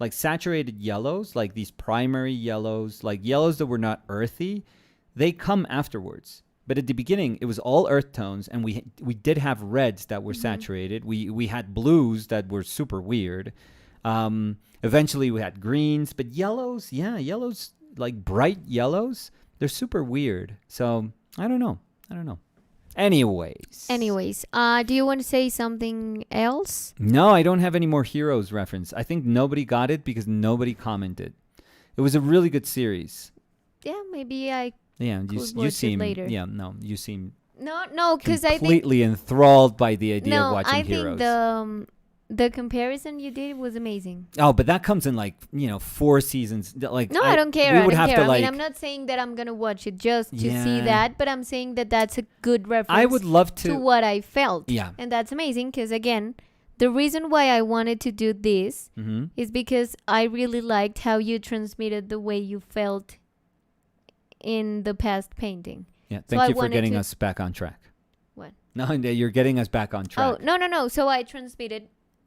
Like saturated yellows, like these primary yellows, like yellows that were not earthy, they come afterwards. But at the beginning, it was all earth tones, and we did have reds that were saturated. We had blues that were super weird. Eventually, we had greens, but yellows, like bright yellows, they're super weird. So I don't know. Anyways. Do you want to say something else? No, I don't have any more Heroes reference. I think nobody got it because nobody commented. It was a really good series. Yeah, maybe I Yeah, could you watch it seem later. Yeah, no, you seem No, because I think completely enthralled by the idea of watching I Heroes. think the comparison you did was amazing. Oh, but that comes in 4 seasons. Like No, I don't care. We I would don't have care. to I mean, I'm not saying that I'm gonna watch it just to see Yeah. that, but I'm saying that that's a good reference. I would love to to. what I felt. Yeah. And that's amazing because, again, the reason why I wanted to do this Mm-hmm. is because I really liked how you transmitted the way you felt in the past painting. Yeah. So Thank I you for wanted getting to- us back on track. What? No, you're getting us back on track. Oh, no. So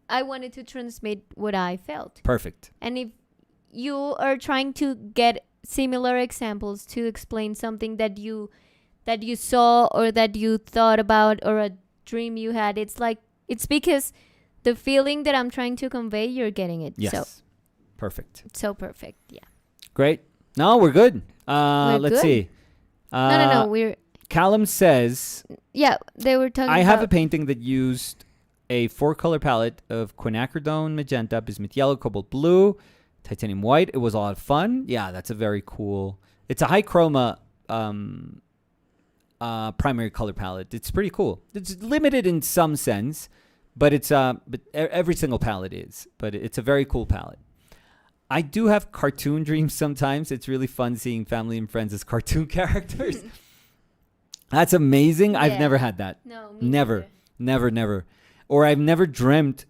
I wanted to transmit what I felt. Perfect. And if you are trying to get similar examples to explain something that you saw or that you thought about or a dream you had, it's because the feeling that I'm trying to convey, you're getting it. Yes. So Perfect. so perfect. Yeah. Great. No, we're good. We're Let's good. see. No. We're Callum says, they were talking I about have a painting that used a 4-color palette of quinacridone, magenta, bismuth yellow, cobalt blue, titanium white. It was a lot of fun. Yeah, that's a very cool. It's a high chroma primary color palette. It's pretty cool. It's limited in some sense, but every single palette is. But it's a very cool palette. I do have cartoon dreams sometimes. It's really fun seeing family and friends as cartoon characters. That's amazing. I've Yeah. never had that. No, me Never. neither. Never. Or I've never dreamt,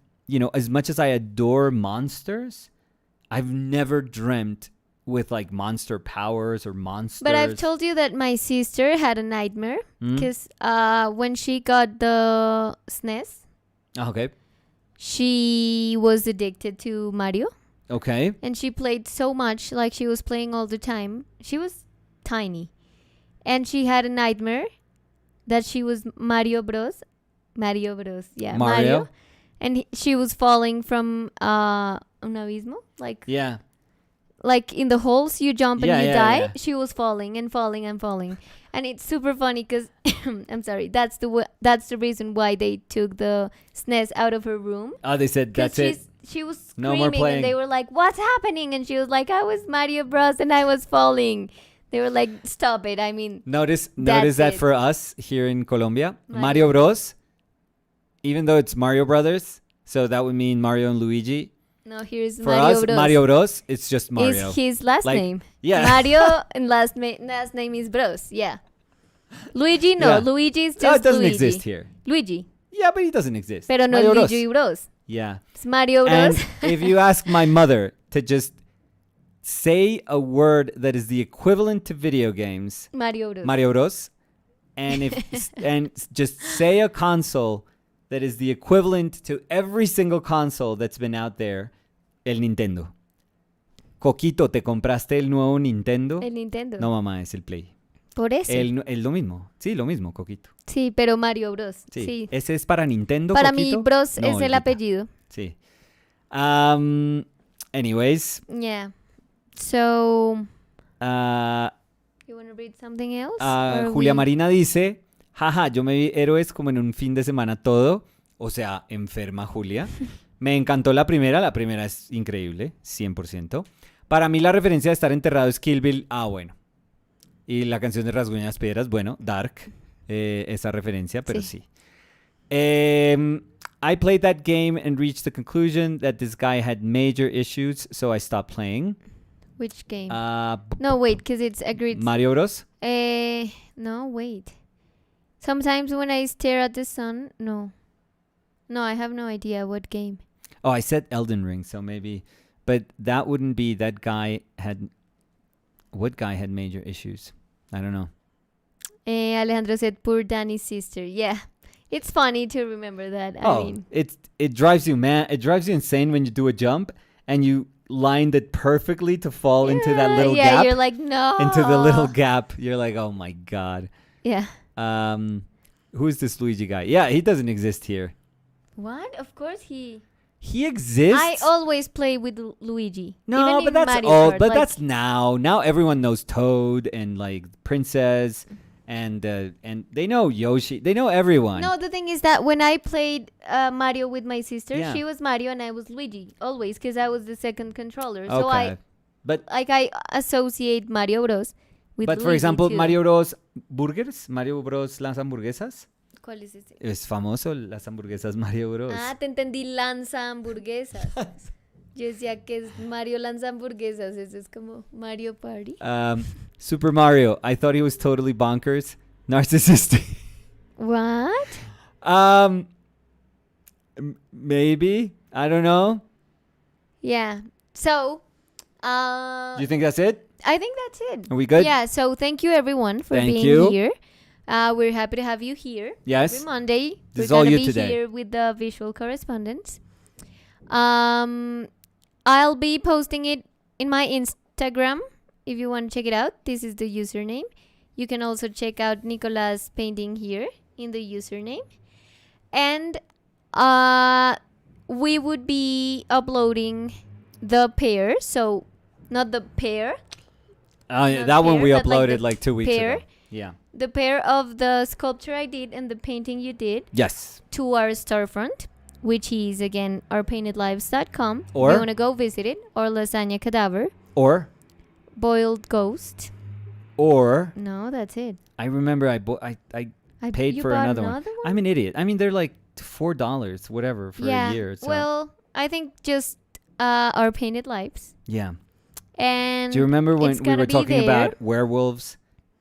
as much as I adore monsters, I've never dreamt with like monster powers or monsters. But I've told you that my sister had a nightmare Mm? because when she got the SNES, Okay. she was addicted to Mario. Okay. And she played so much, like she was playing all the time. She was tiny. And she had a nightmare that she was Mario Bros. Yeah, Mario? And she was falling from un abismo. Yeah. Like in the holes you jump and Yeah, you yeah, die. yeah. She was falling and falling and falling. And it's super funny because, I'm sorry, that's the reason why they took the SNES out of her room. Oh, they said that's it. She was No screaming more playing. and they were like, what's happening? And she was like, I was Mario Bros. And I was falling. They were like, stop it. I mean, Notice That's that it. for us here in Colombia, Mario. Mario Bros. Even though it's Mario Brothers, so that would mean Mario and Luigi. no, here's For Mario us, Bros. Mario Bros. It's just Mario. Is his last Like, name. Yeah. Mario and last name is Bros. Yeah. Luigi, no. Yeah. Luigi is just Oh, it doesn't Luigi. exist here. Luigi. Yeah, but he doesn't exist. Pero no Mario Bros. Luigi Bros. Yeah. It's Mario And Bros. if you ask my mother to just say a word that is the equivalent to video games, Mario Bros. Mario Bros, and just say a console that is the equivalent to every single console that's been out there, el Nintendo. Coquito, ¿te compraste el nuevo Nintendo? El Nintendo. No, mamá, es el Play. Por eso. Es lo mismo. Sí, lo mismo, Coquito. Sí, pero Mario Bros. Sí. Sí. ¿Ese es para Nintendo, Para Coquito? mí, Bros No, es el hijita. apellido. Sí. Anyways, Yeah. So, uh, you want to read something else? Or Julia we- Marina dice, jaja, yo me vi Héroes como en un fin de semana todo. O sea, enferma Julia. Me encantó la primera es increíble, 100%. Para mí la referencia de estar enterrado es Kill Bill, bueno. Y la canción de Rasguña las Piedras, bueno, Dark, esa referencia, pero sí. I played that game and reached the conclusion that this guy had major issues, so I stopped playing. Which game? Uh, No, wait, because it's agreed. Mario Bros. No, wait. Sometimes when I stare at the sun, no. No, I have no idea what game. Oh, I said Elden Ring, so maybe. But that wouldn't be that guy had... What guy had major issues? I don't know. Alejandro said, poor Danny's sister. Yeah. It's funny to remember that. I mean, it drives you mad. It drives you insane when you do a jump and you lined it perfectly to fall into that little yeah, gap. you're like, no. Into the little gap. You're like, oh my God. Yeah. Who's this Luigi guy? Yeah, he doesn't exist here. What? Of course he exists. I always play with Luigi. No, Even but in that's Mario old. Kart, But like, that's now. Now everyone knows Toad and like Princess and they know Yoshi. They know everyone. No, the thing is that when I played Mario with my sister, Yeah. she was Mario and I was Luigi always because I was the second controller. So Okay. I associate Mario Bros with But for Luigi example, too. Mario Bros. Burgers, Mario Bros. Las hamburguesas. ¿Cuál es ese? Es famoso las hamburguesas Mario Bros. Ah, te entendí, lanza hamburguesas. Yo decía que es Mario lanza hamburguesas. Eso es como Mario Party. Super Mario. I thought he was totally bonkers, narcissistic. What? Maybe. I don't know. Yeah. So, Do you think that's it? I think that's it. Are we good? Yeah. So thank you everyone for Thank being you. here. We're happy to have you here. Yes. Every Monday. This is We're all gonna you be today. here with the visual correspondence. I'll be posting it in my Instagram if you want to check it out. This is the username. You can also check out Nicolas' painting here in the username. And we would be uploading the pair. So, not the pair. Not That one pair, we but like uploaded the like 2 weeks pair. ago. Yeah. The pair of the sculpture I did and the painting you did Yes. to our storefront, which is again ourpaintedlives.com. Or- if you want to go visit it, or Lasagna Cadaver, Or Boiled Ghost. No, that's it. I remember I paid you for bought another one. I'm an idiot. I mean, they're like $4, whatever, for yeah. a year. So. Well, I think just Our Painted Lives. Yeah. And Do you remember when it's we gonna were be talking there. about werewolves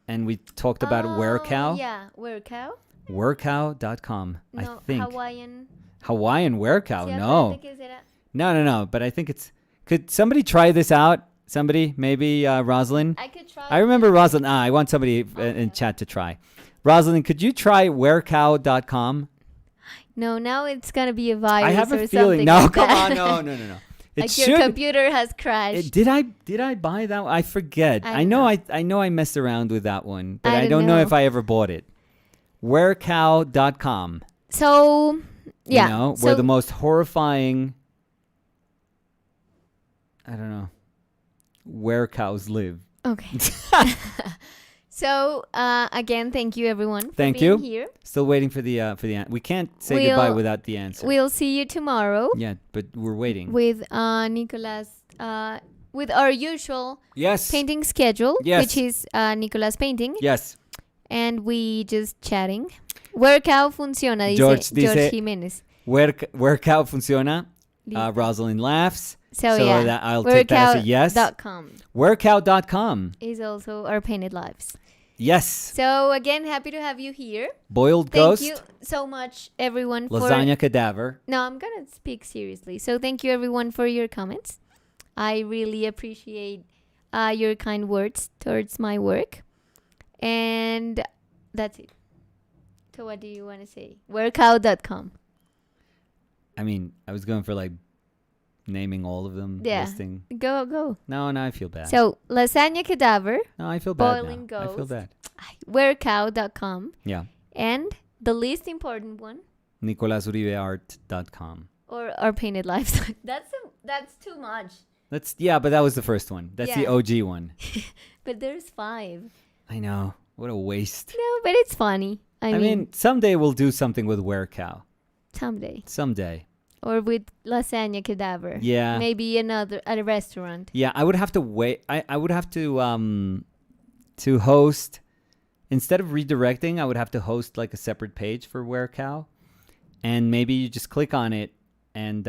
and we talked about werecow? Yeah, werecow. Werecow.com, No, I think. Hawaiian werecow. Sí, No. acuérdate que será- No. But I think it's... Could somebody try this out? Somebody? Maybe Rosalind? I could try. I remember Rosalind. I want somebody in chat to try. Rosalind, could you try werecow.com? No, now it's gonna be a virus. I have or a feeling. something No, like come that. on. No. It Like should. your computer has crashed. Did I buy that one? I forget. I I don't know know. I know I messed around with that one, but I I don't don't know know. if I ever bought it. Werecow.com. So, yeah. You know, so, where the most horrifying, I don't know, where cows live. Okay. So, again, thank you everyone for Thank being you. here. Still waiting for the we can't say goodbye We'll- without the answer. We'll see you tomorrow Yeah, but we're waiting. with Nicolas, with our usual Yes. painting schedule, Yes. which is Nicolas painting, Yes. and we just chatting. Workout funciona, dice George George dice- Jimenez. Where cow funciona. Listo. Rosalind laughs. So, so yeah, that I'll take that as a yes. Workout.com Werecow.com. is also our painted lives. Yes. So again, happy to have you here. Boiled Thank ghost. you so much, everyone. Lasagna cadaver. No, I'm gonna speak seriously. So thank you, everyone, for your comments. I really appreciate your kind words towards my work, and that's it. So what do you want to say? Workout.com. I mean, I was going for like naming all of them. Yeah. Listing. Go. No, I feel bad. So Lasagna Cadaver, No, I feel bad Boiling now. I feel Ghost. bad. Workout.com, Yeah. and the least important one, NicolasUribeArt.com. or our painted lives. That's too much. But that was the first one. That's the Yeah. OG one. But there's 5. I know. What a waste. No, but it's funny. I mean, someday we'll do something with werecow. someday. Someday. Or with Lasagna Cadaver. Yeah. Maybe at a restaurant. Yeah, I would have to wait. I would have to host, instead of redirecting, I would have to host like a separate page for werecow. And maybe you just click on it and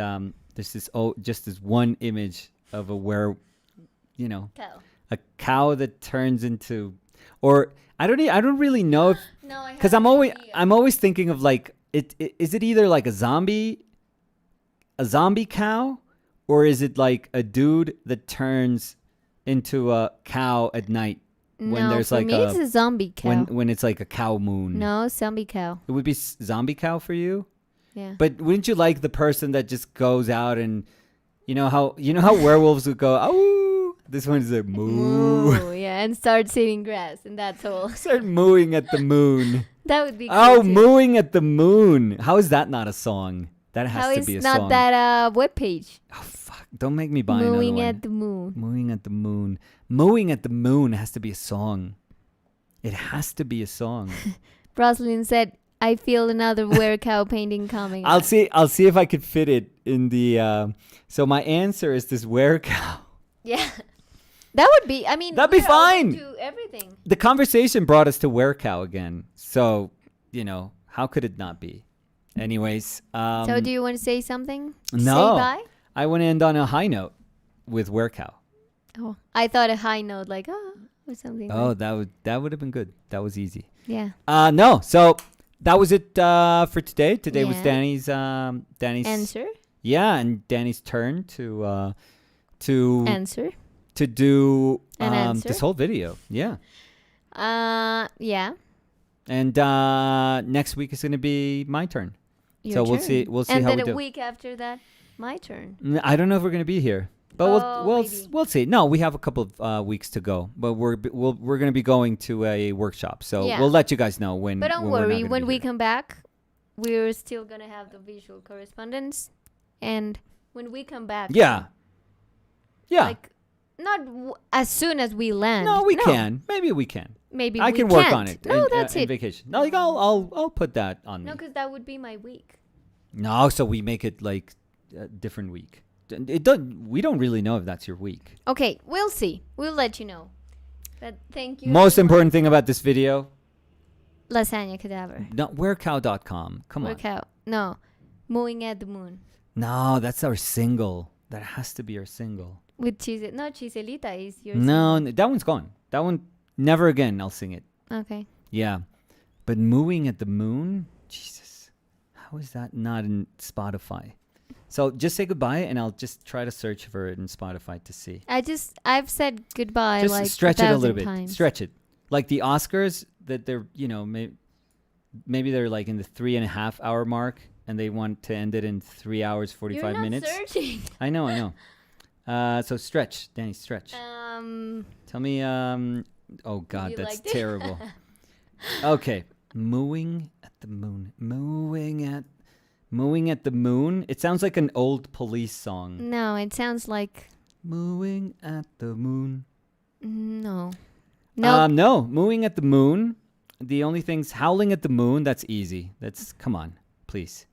there's just this one image of a Cow. a cow that turns into, or I don't really know if, No, I because I'm always thinking of like is it either like a zombie cow, or is it like a dude that turns into a cow at night when there's for like me it's a zombie cow. when it's like a cow moon? No, zombie cow. It would be zombie cow for you. Yeah. But wouldn't you like the person that just goes out and you know how werewolves would go, oh, this one is a moo. Moo, yeah, and start eating grass, and that's all. Start mooing at the moon. That would be Oh, cool too. mooing at the moon. How is that not a song? That has How to is be a not song. that webpage? Oh, fuck. Don't make me buy another Mooing one. at the moon. Mooing at the moon. Mooing at the moon has to be a song. It has to be a song. Roslyn said, I feel another werecow painting coming. I'll see if I could fit it in the so my answer is this werecow. Yeah. That would be, I mean, That'd be we're fine. open to everything. The conversation brought us to werecow again. So, how could it not be? Anyways, So do you want to say something? no. Say bye? I want to end on a high note with werecow. Oh, I thought a high note, like, or something. Oh, like. that would have been good. That was easy. Yeah. No. So that was it for today. Today was Yeah. Danny's Answer? Yeah, and Danny's turn to Answer? to do An answer? this whole video. Yeah. Yeah. And next week is going to be my turn. Your So we'll turn. see. We'll see and how then we a do. week after that, my turn. I don't know if we're going to be here, but Maybe. we'll see. No, we have a couple of weeks to go, but we're going to be going to a workshop, so Yeah. we'll let you guys know when. But don't when we're not worry, gonna when be we here. come back, we're still going to have the visual correspondence. And when we come back. Yeah. Like, not as soon as we land. No, we can. Maybe we can. Maybe I we can work can't. on it. No, in, that's in it. vacation. No, like I'll put that on No, me. because that would be my week. No, so we make it like a different week. It don't. We don't really know if that's your week. Okay, we'll see. We'll let you know. But thank you. Most everyone. important thing about this video, Lasagna cadaver. werecow.com. Come on. Workout. No. Mooing at the moon. No, that's our single. That has to be our single. With cheese. No, Chiselita is your No, that one's gone. That one, never again. I'll sing it. Okay. Yeah. But Mooing at the Moon? Jesus. How is that not in Spotify? So just say goodbye and I'll just try to search for it in Spotify to see. I've said goodbye Just like stretch it a little 1,000 bit. times. Stretch it. Like the Oscars, that they're, maybe they're like in the 3.5 hour mark and they want to end it in 3 hours, 45 You're not minutes. searching. I know. So stretch, Danny, stretch. Tell me, oh God, You that's liked it? terrible. Okay. Mooing at the moon. Mooing at the moon. It sounds like an old police song. No, it sounds like Mooing at the moon. no. No. No, mooing at the moon. The only thing's howling at the moon. That's easy. Come on, please.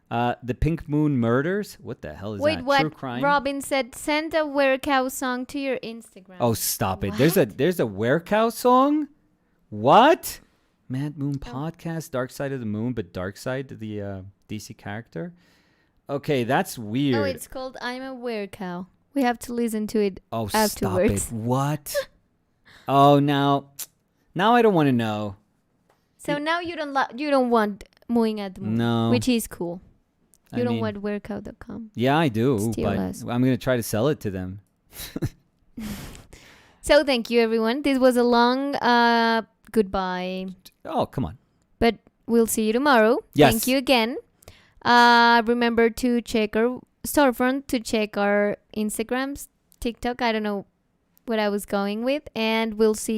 The Pink Moon Murders. What the hell is Wait, that? what? True crime. Robin said, send a werecow song to your Instagram. Oh, stop it. What? There's a werecow song? What? Mad Moon Oh. Podcast, Dark Side of the Moon, but Dark Side, the DC character? Okay, that's weird. Oh, it's called I'm a werecow. We have to listen to it Oh, stop afterwards. it. What? Oh, now I don't want to know. So now you don't want mooing at the moon. No. Which is cool. You I don't mean, want werecow.com. Yeah, I do, Steal but us. I'm going to try to sell it to them. So thank you, everyone. This was a long goodbye. Oh, come on. But we'll see you tomorrow. Yes. Thank you again. Remember to check our storefront, to check our Instagrams, TikTok. I don't know what I was going with. And we'll see